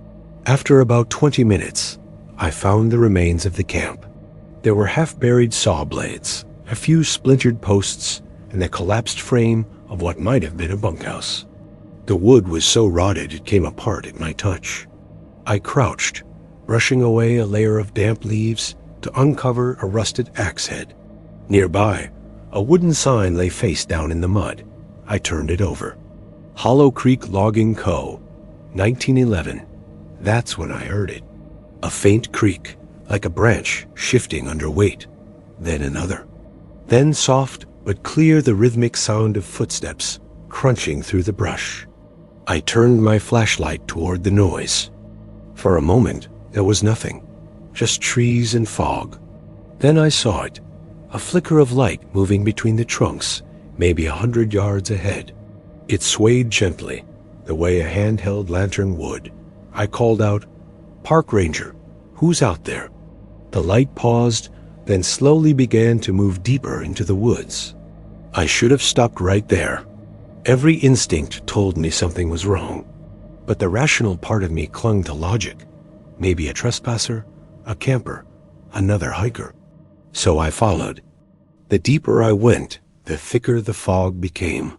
A: After about 20 minutes, I found the remains of the camp. There were half-buried saw blades, a few splintered posts, and the collapsed frame of what might have been a bunkhouse. The wood was so rotted it came apart at my touch. I crouched, brushing away a layer of damp leaves to uncover a rusted axe head. Nearby, a wooden sign lay face down in the mud. I turned it over. Hollow Creek Logging Co., 1911. That's when I heard it. A faint creak, like a branch shifting under weight. Then another. Then soft but clear the rhythmic sound of footsteps crunching through the brush. I turned my flashlight toward the noise. For a moment, there was nothing, just trees and fog. Then I saw it, a flicker of light moving between the trunks, maybe 100 yards ahead. It swayed gently, the way a handheld lantern would. I called out, "Park Ranger, who's out there?" The light paused, then slowly began to move deeper into the woods. I should have stuck right there. Every instinct told me something was wrong, but the rational part of me clung to logic. Maybe a trespasser, a camper, another hiker. So I followed. The deeper I went, the thicker the fog became.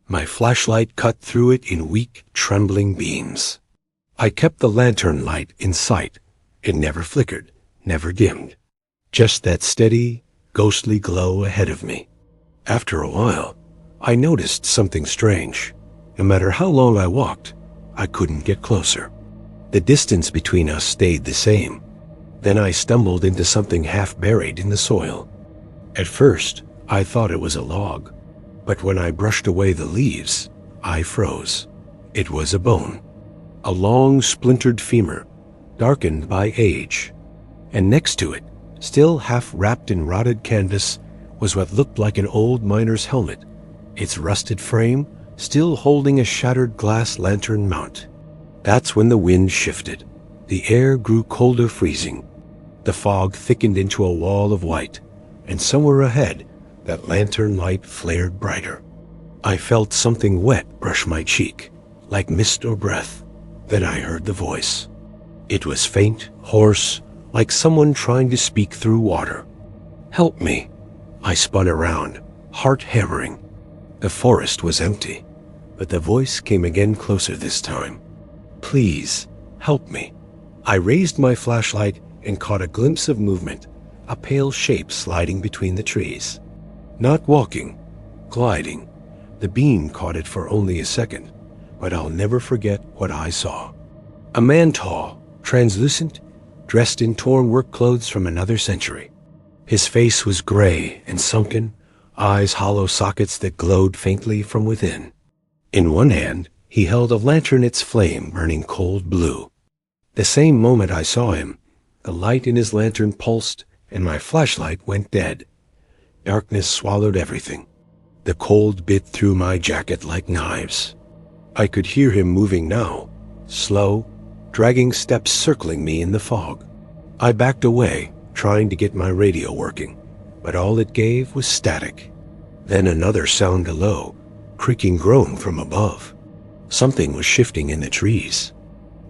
A: My flashlight cut through it in weak, trembling beams. I kept the lantern light in sight. It never flickered, never dimmed. Just that steady, ghostly glow ahead of me. After a while, I noticed something strange. No matter how long I walked, I couldn't get closer. The distance between us stayed the same. Then I stumbled into something half buried in the soil. At first, I thought it was a log, but when I brushed away the leaves, I froze. It was a bone. A long, splintered femur, darkened by age. And next to it, still half wrapped in rotted canvas, was what looked like an old miner's helmet, its rusted frame still holding a shattered glass lantern mount. That's when the wind shifted. The air grew colder, freezing. The fog thickened into a wall of white, and somewhere ahead, that lantern light flared brighter. I felt something wet brush my cheek, like mist or breath. Then I heard the voice. It was faint, hoarse, like someone trying to speak through water. "Help me." I spun around, heart hammering. The forest was empty, but the voice came again, closer this time. "Please, help me." I raised my flashlight and caught a glimpse of movement, a pale shape sliding between the trees. Not walking, gliding. The beam caught it for only a second, but I'll never forget what I saw. A man tall, translucent, dressed in torn work clothes from another century. His face was gray and sunken, eyes hollow sockets that glowed faintly from within. In one hand, he held a lantern, its flame burning cold blue. The same moment I saw him, the light in his lantern pulsed and my flashlight went dead. Darkness swallowed everything. The cold bit through my jacket like knives. I could hear him moving now, slow, dragging steps circling me in the fog. I backed away, trying to get my radio working, but all it gave was static. Then another sound below, creaking groan from above. Something was shifting in the trees.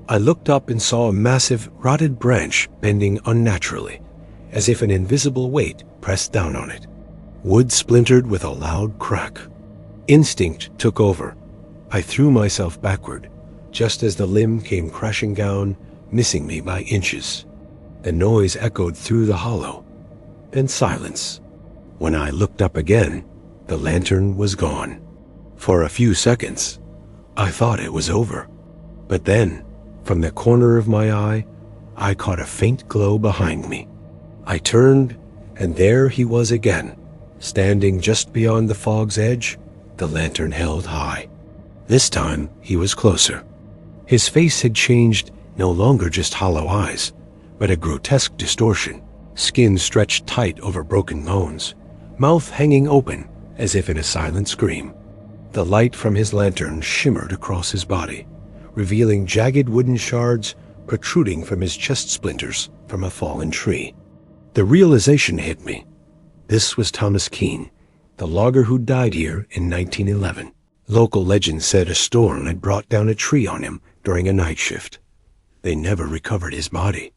A: I looked up and saw a massive, rotted branch bending unnaturally, as if an invisible weight pressed down on it. Wood splintered with a loud crack. Instinct took over. I threw myself backward, just as the limb came crashing down, missing me by inches. The noise echoed through the hollow. Then silence. When I looked up again, the lantern was gone. For a few seconds, I thought it was over. But then, from the corner of my eye, I caught a faint glow behind me. I turned, and there he was again, standing just beyond the fog's edge, the lantern held high. This time, he was closer. His face had changed, no longer just hollow eyes, but a grotesque distortion, skin stretched tight over broken bones, mouth hanging open as if in a silent scream. The light from his lantern shimmered across his body, revealing jagged wooden shards protruding from his chest splinters from a fallen tree. The realization hit me. This was Thomas Keene, the logger who died here in 1911. Local legend said a storm had brought down a tree on him during a night shift. They never recovered his body.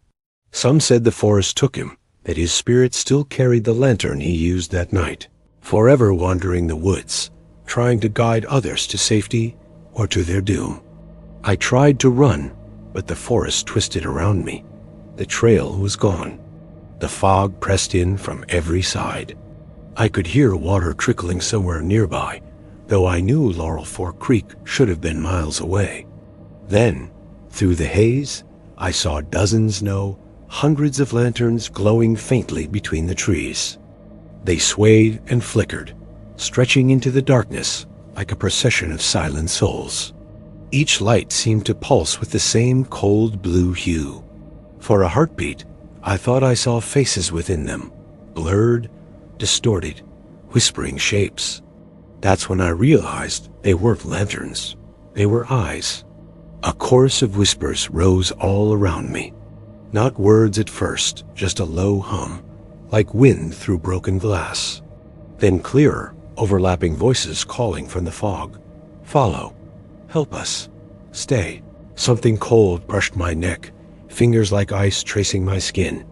A: Some said the forest took him, that his spirit still carried the lantern he used that night, forever wandering the woods, trying to guide others to safety or to their doom. I tried to run, but the forest twisted around me. The trail was gone. The fog pressed in from every side. I could hear water trickling somewhere nearby, though I knew Laurel Fork Creek should have been miles away. Then, through the haze, I saw dozens, no, hundreds of lanterns glowing faintly between the trees. They swayed and flickered, stretching into the darkness like a procession of silent souls. Each light seemed to pulse with the same cold blue hue. For a heartbeat, I thought I saw faces within them, blurred, distorted, whispering shapes. That's when I realized they weren't lanterns. They were eyes. A chorus of whispers rose all around me. Not words at first, just a low hum, like wind through broken glass. Then clearer, overlapping voices calling from the fog. "Follow. Help us. Stay." Something cold brushed my neck, fingers like ice tracing my skin.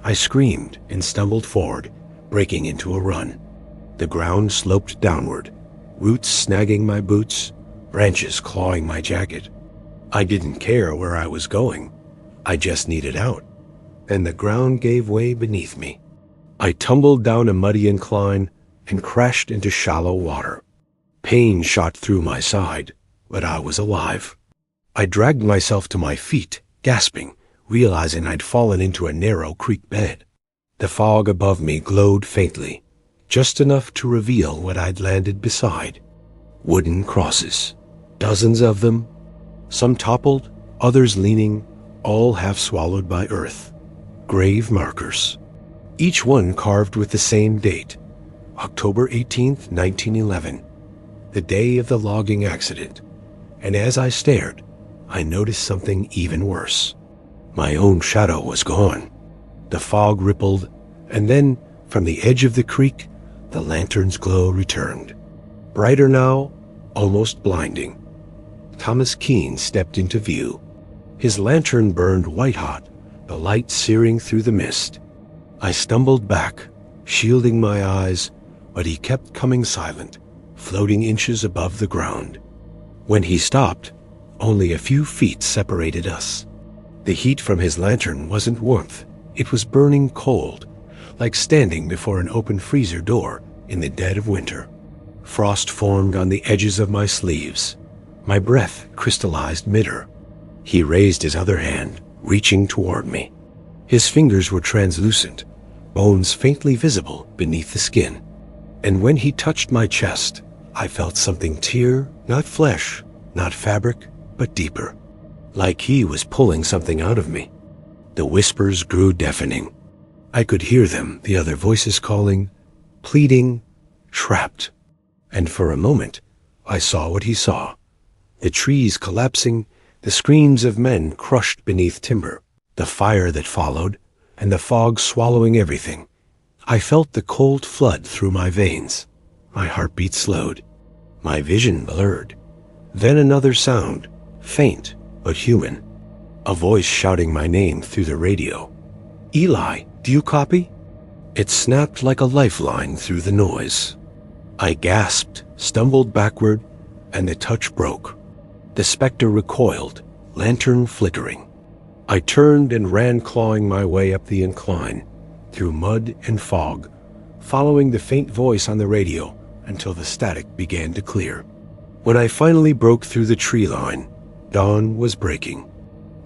A: I screamed and stumbled forward, breaking into a run. The ground sloped downward, roots snagging my boots, branches clawing my jacket. I didn't care where I was going. I just needed out. And the ground gave way beneath me. I tumbled down a muddy incline and crashed into shallow water. Pain shot through my side, but I was alive. I dragged myself to my feet, gasping, realizing I'd fallen into a narrow creek bed. The fog above me glowed faintly, just enough to reveal what I'd landed beside. Wooden crosses, dozens of them, some toppled, others leaning, all half swallowed by earth. Grave markers. Each one carved with the same date, October 18th, 1911, the day of the logging accident. And as I stared, I noticed something even worse. My own shadow was gone. The fog rippled, and then, from the edge of the creek, the lantern's glow returned. Brighter now, almost blinding. Thomas Keene stepped into view. His lantern burned white-hot, the light searing through the mist. I stumbled back, shielding my eyes, but he kept coming silent, floating inches above the ground. When he stopped, only a few feet separated us. The heat from his lantern wasn't warmth. It was burning cold, like standing before an open freezer door in the dead of winter. Frost formed on the edges of my sleeves. My breath crystallized mid-air. He raised his other hand, reaching toward me. His fingers were translucent, bones faintly visible beneath the skin. And when he touched my chest, I felt something tear, not flesh, not fabric, but deeper. Like he was pulling something out of me. The whispers grew deafening. I could hear them, the other voices calling, pleading, trapped. And for a moment, I saw what he saw. The trees collapsing, the screams of men crushed beneath timber, the fire that followed, and the fog swallowing everything. I felt the cold flood through my veins. My heartbeat slowed. My vision blurred. Then another sound, faint but human. A voice shouting my name through the radio. "Eli, do you copy?" It snapped like a lifeline through the noise. I gasped, stumbled backward, and the touch broke. The specter recoiled, lantern flickering. I turned and ran, clawing my way up the incline, through mud and fog, following the faint voice on the radio until the static began to clear. When I finally broke through the tree line, dawn was breaking.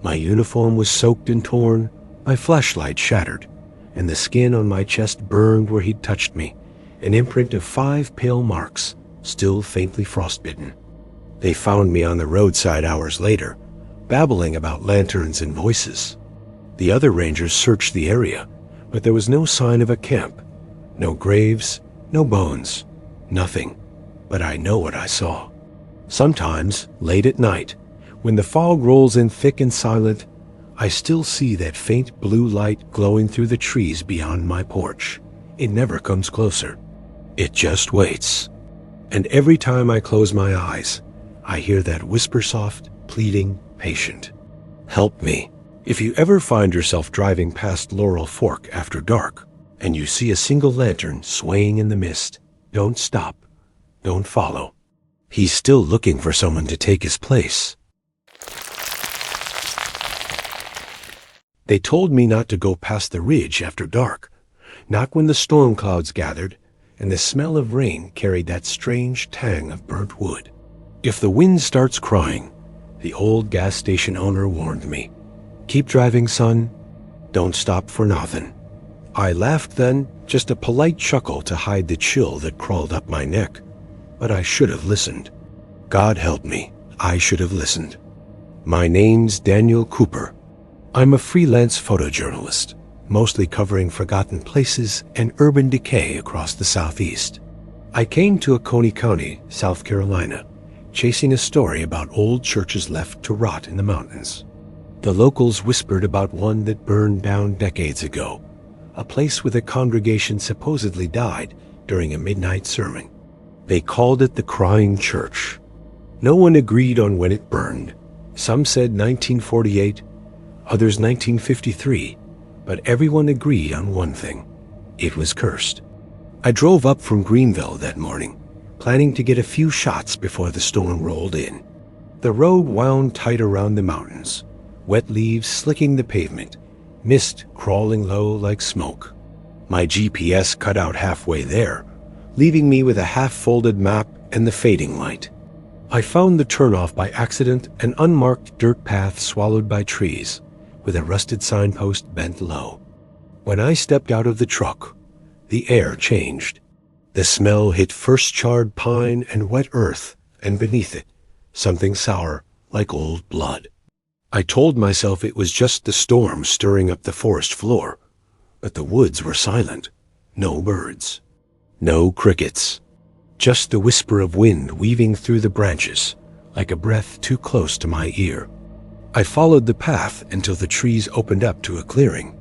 A: My uniform was soaked and torn, my flashlight shattered, and the skin on my chest burned where he'd touched me, an imprint of 5 pale marks, still faintly frostbitten. They found me on the roadside hours later, babbling about lanterns and voices. The other rangers searched the area, but there was no sign of a camp, no graves, no bones, nothing. But I know what I saw. Sometimes, late at night, when the fog rolls in thick and silent, I still see that faint blue light glowing through the trees beyond my porch. It never comes closer. It just waits. And every time I close my eyes, I hear that whisper-soft, pleading, patient. Help me. If you ever find yourself driving past Laurel Fork after dark, and you see a single lantern swaying in the mist, don't stop. Don't follow. He's still looking for someone to take his place. They told me not to go past the ridge after dark, not when the storm clouds gathered and the smell of rain carried that strange tang of burnt wood. If the wind starts crying, the old gas station owner warned me, keep driving, son. Don't stop for nothing. I laughed then, just a polite chuckle to hide the chill that crawled up my neck. But I should have listened. God help me, I should have listened. My name's Daniel Cooper. I'm a freelance photojournalist, mostly covering forgotten places and urban decay across the Southeast. I came to Oconee County, South Carolina, chasing a story about old churches left to rot in the mountains. The locals whispered about one that burned down decades ago, a place where the congregation supposedly died during a midnight sermon. They called it the Crying Church. No one agreed on when it burned. Some said 1948, others 1953, but everyone agreed on one thing. It was cursed. I drove up from Greenville that morning, planning to get a few shots before the storm rolled in. The road wound tight around the mountains, wet leaves slicking the pavement, mist crawling low like smoke. My GPS cut out halfway there, leaving me with a half-folded map and the fading light. I found the turnoff by accident, an unmarked dirt path swallowed by trees, with a rusted signpost bent low. When I stepped out of the truck, the air changed. The smell hit first charred pine and wet earth, and beneath it, something sour like old blood. I told myself it was just the storm stirring up the forest floor, but the woods were silent. No birds. No crickets. Just the whisper of wind weaving through the branches, like a breath too close to my ear. I followed the path until the trees opened up to a clearing.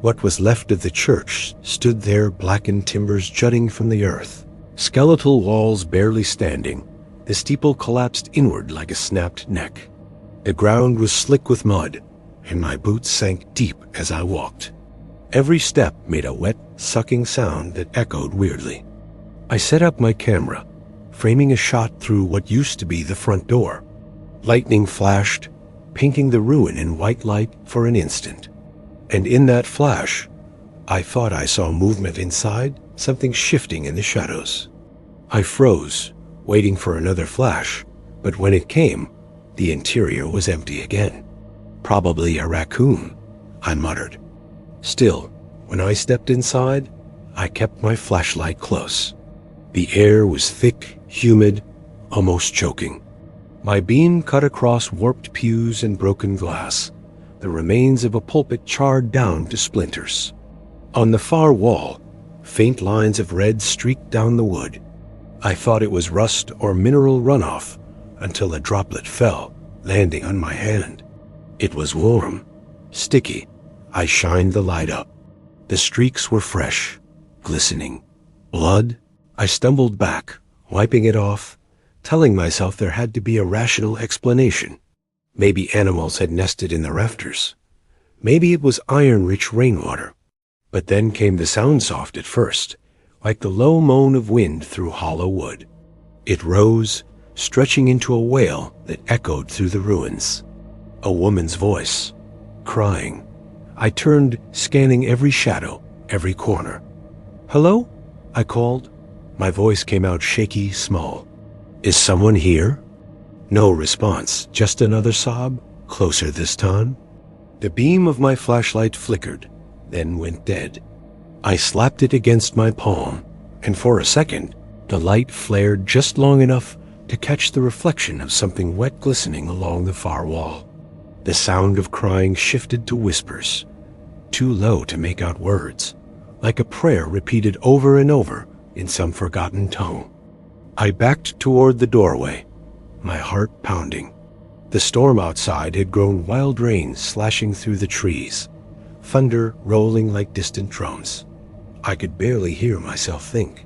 A: What was left of the church stood there, blackened timbers jutting from the earth, skeletal walls barely standing. The steeple collapsed inward like a snapped neck. The ground was slick with mud, and my boots sank deep as I walked. Every step made a wet, sucking sound that echoed weirdly. I set up my camera, framing a shot through what used to be the front door. Lightning flashed, painting the ruin in white light for an instant. And in that flash, I thought I saw movement inside, something shifting in the shadows. I froze, waiting for another flash, but when it came, the interior was empty again. Probably a raccoon, I muttered. Still, when I stepped inside, I kept my flashlight close. The air was thick, humid, almost choking. My beam cut across warped pews and broken glass, the remains of a pulpit charred down to splinters. On the far wall, faint lines of red streaked down the wood. I thought it was rust or mineral runoff until a droplet fell, landing on my hand. It was warm, sticky. I shined the light up. The streaks were fresh, glistening. Blood? I stumbled back, wiping it off, telling myself there had to be a rational explanation. Maybe animals had nested in the rafters. Maybe it was iron-rich rainwater. But then came the sound soft at first, like the low moan of wind through hollow wood. It rose, stretching into a wail that echoed through the ruins. A woman's voice, crying. I turned, scanning every shadow, every corner. "Hello?" I called. My voice came out shaky, small. "Is someone here?" No response, just another sob, closer this time. The beam of my flashlight flickered, then went dead. I slapped it against my palm, and for a second, the light flared just long enough to catch the reflection of something wet glistening along the far wall. The sound of crying shifted to whispers, too low to make out words, like a prayer repeated over and over in some forgotten tongue. I backed toward the doorway, my heart pounding. The storm outside had grown wild rain slashing through the trees, thunder rolling like distant drums. I could barely hear myself think.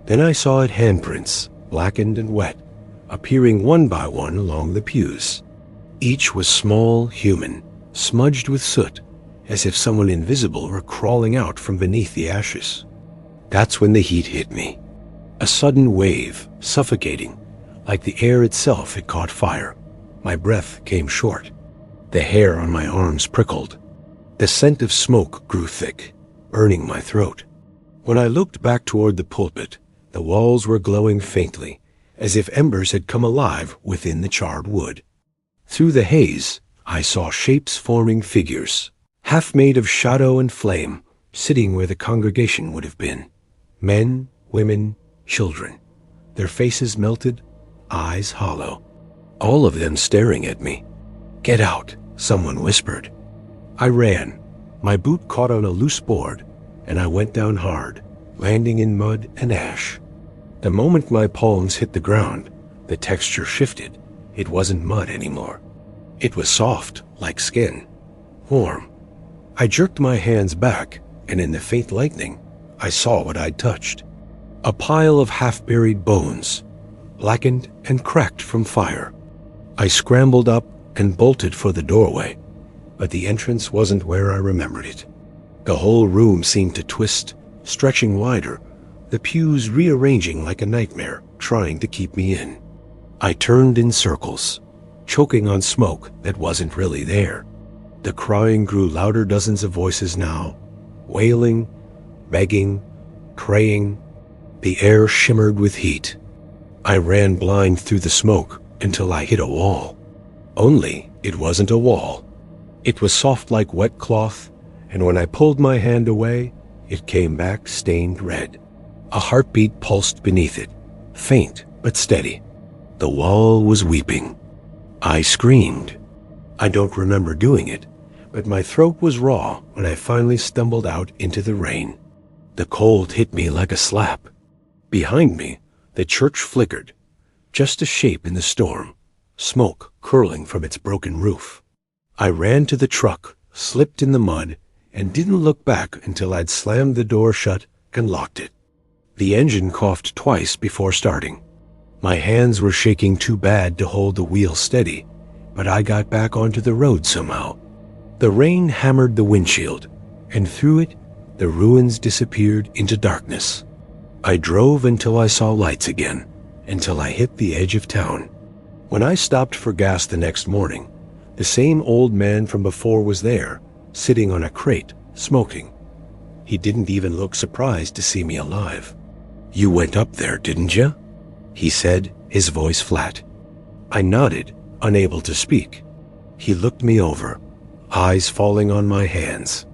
A: Then I saw it handprints, blackened and wet, appearing one by one along the pews. Each was small, human, smudged with soot, as if someone invisible were crawling out from beneath the ashes. That's when the heat hit me. A sudden wave, suffocating, like the air itself had caught fire. My breath came short. The hair on my arms prickled. The scent of smoke grew thick, burning my throat. When I looked back toward the pulpit, the walls were glowing faintly, as if embers had come alive within the charred wood. Through the haze, I saw shapes forming figures, half made of shadow and flame, sitting where the congregation would have been. Men, women, children, their faces melted, eyes hollow, all of them staring at me. "Get out," someone whispered. I ran. My boot caught on a loose board, and I went down hard, landing in mud and ash. The moment my palms hit the ground, the texture shifted. It wasn't mud anymore. It was soft, like skin, warm. I jerked my hands back, and in the faint lightning, I saw what I'd touched. A pile of half-buried bones, blackened and cracked from fire. I scrambled up and bolted for the doorway, but the entrance wasn't where I remembered it. The whole room seemed to twist, stretching wider, the pews rearranging like a nightmare, trying to keep me in. I turned in circles, choking on smoke that wasn't really there. The crying grew louder, dozens of voices now, wailing, begging, praying. The air shimmered with heat. I ran blind through the smoke until I hit a wall. Only it wasn't a wall. It was soft like wet cloth, and when I pulled my hand away, it came back stained red. A heartbeat pulsed beneath it, faint but steady. The wall was weeping. I screamed. I don't remember doing it, but my throat was raw when I finally stumbled out into the rain. The cold hit me like a slap. Behind me, the church flickered, just a shape in the storm, smoke curling from its broken roof. I ran to the truck, slipped in the mud, and didn't look back until I'd slammed the door shut and locked it. The engine coughed twice before starting. My hands were shaking too bad to hold the wheel steady, but I got back onto the road somehow. The rain hammered the windshield, and through it, the ruins disappeared into darkness. I drove until I saw lights again, until I hit the edge of town. When I stopped for gas the next morning, the same old man from before was there, sitting on a crate, smoking. He didn't even look surprised to see me alive. "You went up there, didn't you?" he said, his voice flat. I nodded, unable to speak. He looked me over, eyes falling on my hands.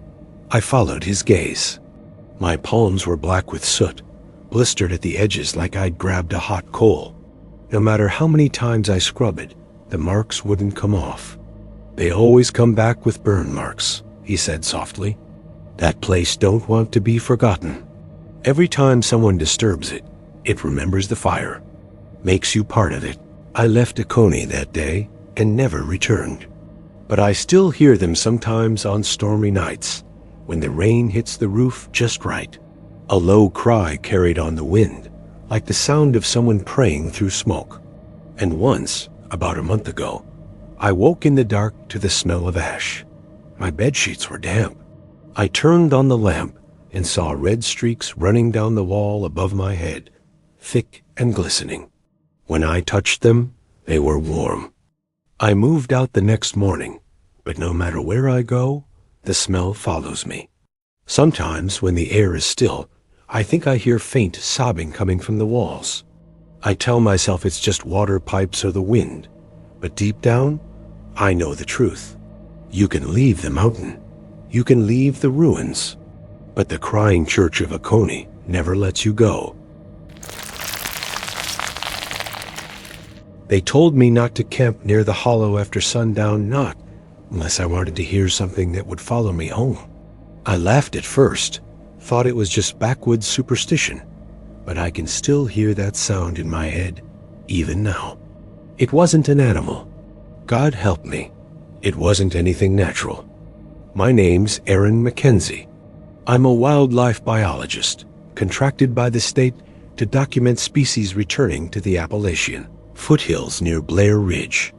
A: I followed his gaze. My palms were black with soot, blistered at the edges like I'd grabbed a hot coal. No matter how many times I scrubbed, the marks wouldn't come off. "They always come back with burn marks," he said softly. "That place don't want to be forgotten. Every time someone disturbs it, it remembers the fire, makes you part of it." I left Oconee that day and never returned. But I still hear them sometimes on stormy nights, when the rain hits the roof just right. A low cry carried on the wind, like the sound of someone praying through smoke. And once, about a month ago, I woke in the dark to the smell of ash. My bedsheets were damp. I turned on the lamp and saw red streaks running down the wall above my head, thick and glistening. When I touched them, they were warm. I moved out the next morning, but no matter where I go, the smell follows me. Sometimes, when the air is still, I think I hear faint sobbing coming from the walls. I tell myself it's just water pipes or the wind, but deep down, I know the truth. You can leave the mountain. You can leave the ruins. But the crying church of Oconee never lets you go. They told me not to camp near the hollow after sundown, not unless I wanted to hear something that would follow me home. I laughed at first, thought it was just backwoods superstition, but I can still hear that sound in my head, even now. It wasn't an animal. God help me. It wasn't anything natural. My name's Aaron Mackenzie. I'm a wildlife biologist, contracted by the state to document species returning to the Appalachian foothills near Blair Ridge.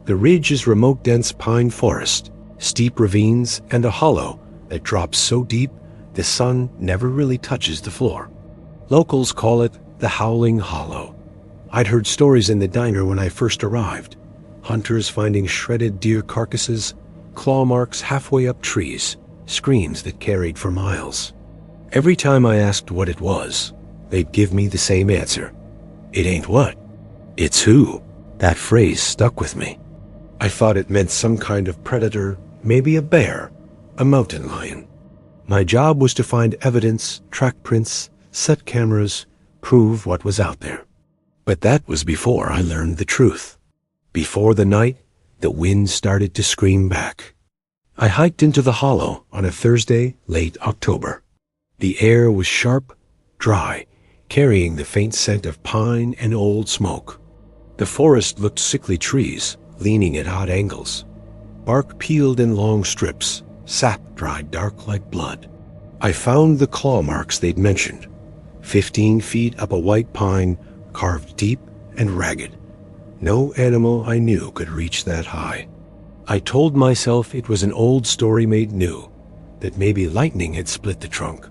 A: The ridge is remote dense pine forest, steep ravines, and a hollow that drops so deep the sun never really touches the floor. Locals call it the Howling Hollow. I'd heard stories in the diner when I first arrived. Hunters finding shredded deer carcasses, claw marks halfway up trees, screams that carried for miles. Every time I asked what it was, they'd give me the same answer. It ain't what? It's who. That phrase stuck with me. I thought it meant some kind of predator, maybe a bear, a mountain lion. My job was to find evidence, track prints, set cameras, prove what was out there. But that was before I learned the truth. Before the night, the wind started to scream back. I hiked into the hollow on a Thursday, late October. The air was sharp, dry, carrying the faint scent of pine and old smoke. The forest looked sickly trees, leaning at odd angles. Bark peeled in long strips, sap dried dark like blood. I found the claw marks they'd mentioned, 15 feet up a white pine, carved deep and ragged. No animal I knew could reach that high. I told myself it was an old story made new, that maybe lightning had split the trunk,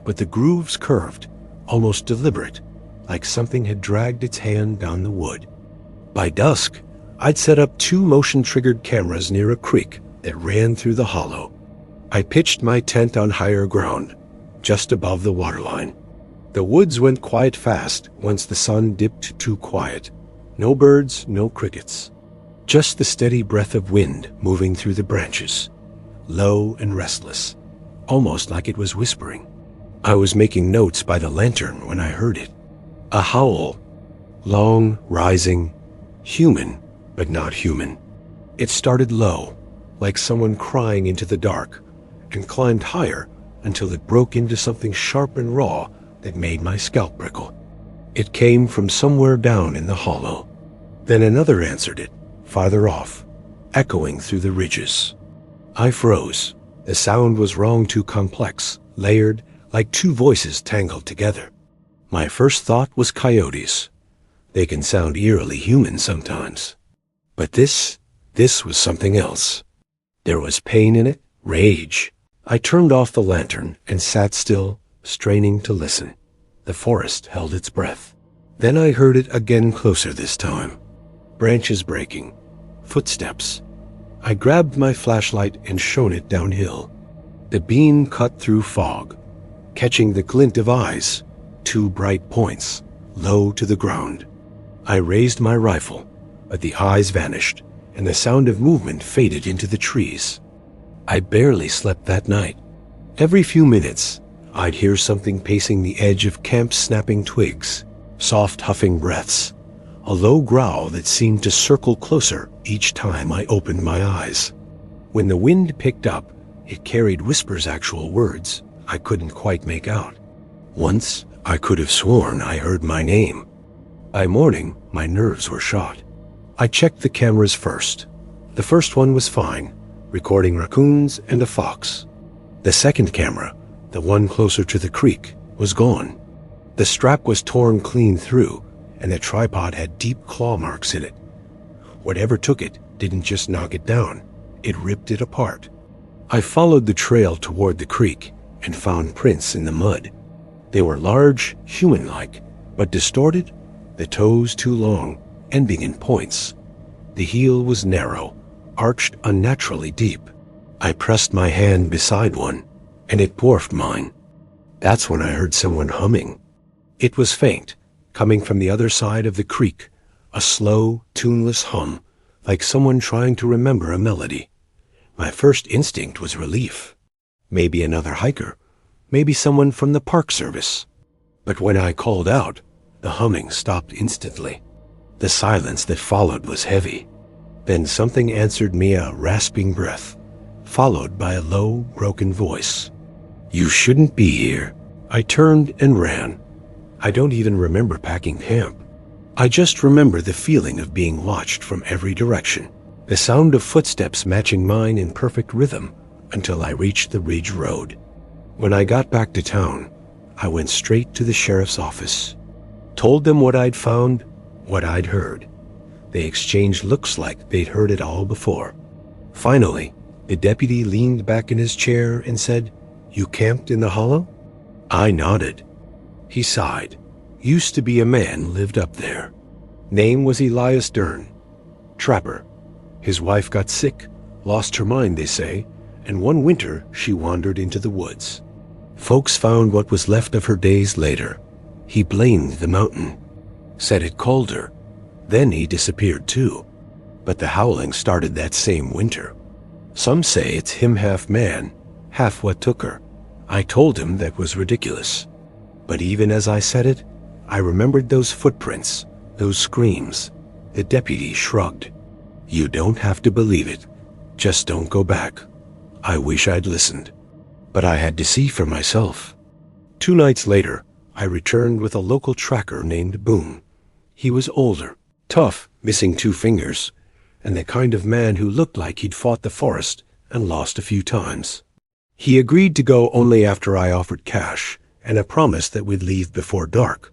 A: but the grooves curved, almost deliberate, like something had dragged its hand down the wood. By dusk, I'd set up 2 motion-triggered cameras near a creek that ran through the hollow. I pitched my tent on higher ground, just above the waterline. The woods went quiet fast once the sun dipped too quiet. No birds, no crickets. Just the steady breath of wind moving through the branches, low and restless, almost like it was whispering. I was making notes by the lantern when I heard it. A howl, long, rising, human, but not human. It started low, like someone crying into the dark, and climbed higher until it broke into something sharp and raw that made my scalp prickle. It came from somewhere down in the hollow. Then another answered it, farther off, echoing through the ridges. I froze. The sound was wrong, too complex, layered, like two voices tangled together. My first thought was coyotes. They can sound eerily human sometimes. But this was something else. There was pain in it, rage. I turned off the lantern and sat still, straining to listen. The forest held its breath. Then I heard it again, closer this time. Branches breaking, footsteps. I grabbed my flashlight and shone it downhill. The beam cut through fog, catching the glint of eyes, 2 bright points, low to the ground. I raised my rifle, but the eyes vanished, and the sound of movement faded into the trees. I barely slept that night. Every few minutes, I'd hear something pacing the edge of camp, snapping twigs, soft huffing breaths, a low growl that seemed to circle closer each time I opened my eyes. When the wind picked up, it carried whispers, actual words I couldn't quite make out. Once, I could have sworn I heard my name. By morning, my nerves were shot. I checked the cameras first. The first one was fine, recording raccoons and a fox. The second camera, the one closer to the creek, was gone. The strap was torn clean through, and the tripod had deep claw marks in it. Whatever took it didn't just knock it down, it ripped it apart. I followed the trail toward the creek and found prints in the mud. They were large, human-like, but distorted, the toes too long, ending in points. The heel was narrow, arched unnaturally deep. I pressed my hand beside one, and it dwarfed mine. That's when I heard someone humming. It was faint, coming from the other side of the creek, a slow, tuneless hum, like someone trying to remember a melody. My first instinct was relief. Maybe another hiker, maybe someone from the Park Service. But when I called out, the humming stopped instantly. The silence that followed was heavy. Then something answered me, a rasping breath, followed by a low, broken voice. "You shouldn't be here." I turned and ran. I don't even remember packing camp. I just remember the feeling of being watched from every direction, the sound of footsteps matching mine in perfect rhythm until I reached the ridge road. When I got back to town, I went straight to the sheriff's office, told them what I'd found, what I'd heard. They exchanged looks like they'd heard it all before. Finally, the deputy leaned back in his chair and said, "You camped in the hollow?" I nodded. He sighed. Used to be a man lived up there. Name was Elias Dern. Trapper. His wife got sick, lost her mind, they say, and one winter she wandered into the woods. Folks found what was left of her days later. He blamed the mountain, said it called her. Then he disappeared too. But the howling started that same winter. Some say it's him, half man, half what took her. I told him that was ridiculous. But even as I said it, I remembered those footprints, those screams. The deputy shrugged. "You don't have to believe it. Just don't go back." I wish I'd listened. But I had to see for myself. 2 nights later, I returned with a local tracker named Boone. He was older, tough, missing 2 fingers, and the kind of man who looked like he'd fought the forest and lost a few times. He agreed to go only after I offered cash and a promise that we'd leave before dark.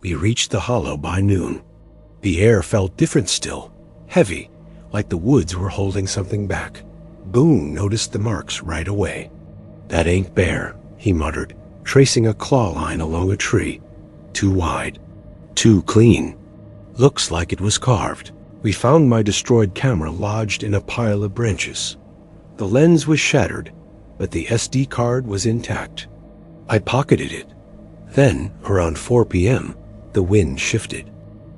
A: We reached the hollow by noon. The air felt different still, heavy, like the woods were holding something back. Boone noticed the marks right away. "That ain't bear," he muttered, tracing a claw line along a tree. "Too wide. Too clean. Looks like it was carved." We found my destroyed camera lodged in a pile of branches. The lens was shattered, but the SD card was intact. I pocketed it. Then, around 4 p.m., the wind shifted.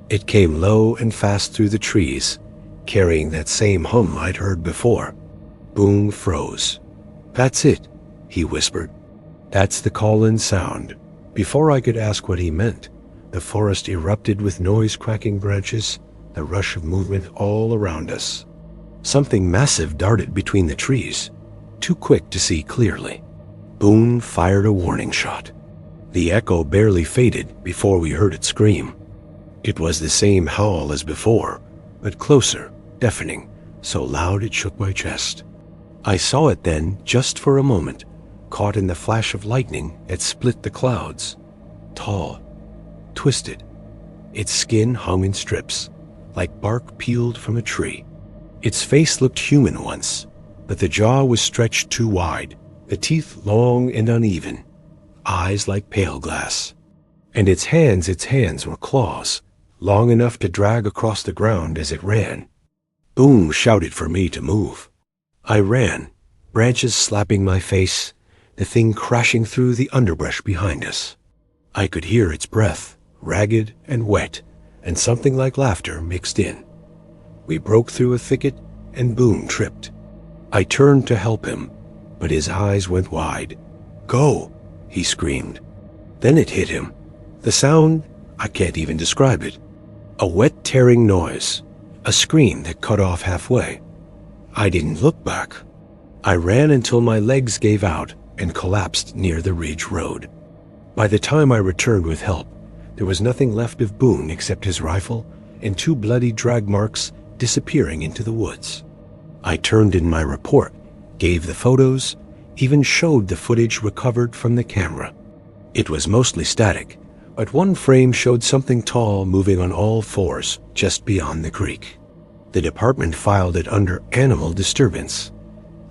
A: It came low and fast through the trees, carrying that same hum I'd heard before. Boone froze. "That's it," he whispered. "That's the call-in sound." Before I could ask what he meant, the forest erupted with noise, cracking branches, the rush of movement all around us. Something massive darted between the trees, too quick to see clearly. Boone fired a warning shot. The echo barely faded before we heard it scream. It was the same howl as before, but closer, deafening, so loud it shook my chest. I saw it then, just for a moment, caught in the flash of lightning that split the clouds. Tall, twisted. Its skin hung in strips, like bark peeled from a tree. Its face looked human once, but the jaw was stretched too wide, the teeth long and uneven, eyes like pale glass. And its hands were claws, long enough to drag across the ground as it ran. Boone shouted for me to move. I ran, branches slapping my face, the thing crashing through the underbrush behind us. I could hear its breath, ragged and wet, and something like laughter mixed in. We broke through a thicket, and Boone tripped. I turned to help him, but his eyes went wide. "Go!" he screamed. Then it hit him. The sound, I can't even describe it. A wet tearing noise, a scream that cut off halfway. I didn't look back. I ran until my legs gave out and collapsed near the ridge road. By the time I returned with help, there was nothing left of Boone except his rifle and 2 bloody drag marks disappearing into the woods. I turned in my report, gave the photos, even showed the footage recovered from the camera. It was mostly static, but one frame showed something tall moving on all fours just beyond the creek. The department filed it under animal disturbance.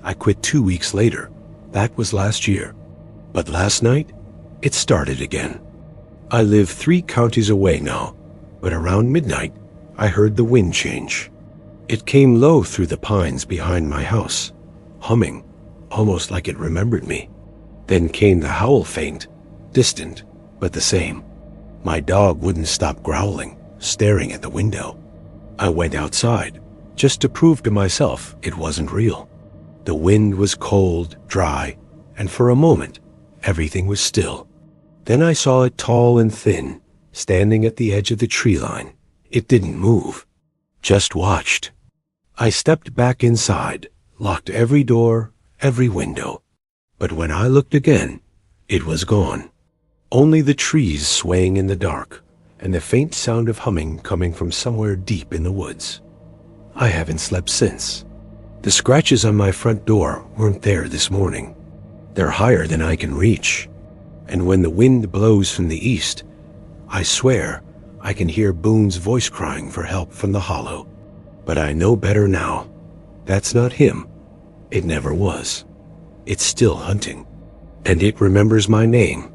A: I quit 2 weeks later. That was last year. But last night, it started again. I live 3 counties away now, but around midnight, I heard the wind change. It came low through the pines behind my house, humming, almost like it remembered me. Then came the howl faint, distant, but the same. My dog wouldn't stop growling, staring at the window. I went outside, just to prove to myself it wasn't real. The wind was cold, dry, and for a moment, everything was still. Then I saw it tall and thin, standing at the edge of the tree line. It didn't move, just watched. I stepped back inside, locked every door, every window. But when I looked again, it was gone. Only the trees swaying in the dark, and the faint sound of humming coming from somewhere deep in the woods. I haven't slept since. The scratches on my front door weren't there this morning. They're higher than I can reach. And when the wind blows from the east, I swear I can hear Boone's voice crying for help from the hollow. But I know better now. That's not him. It never was. It's still hunting. And it remembers my name.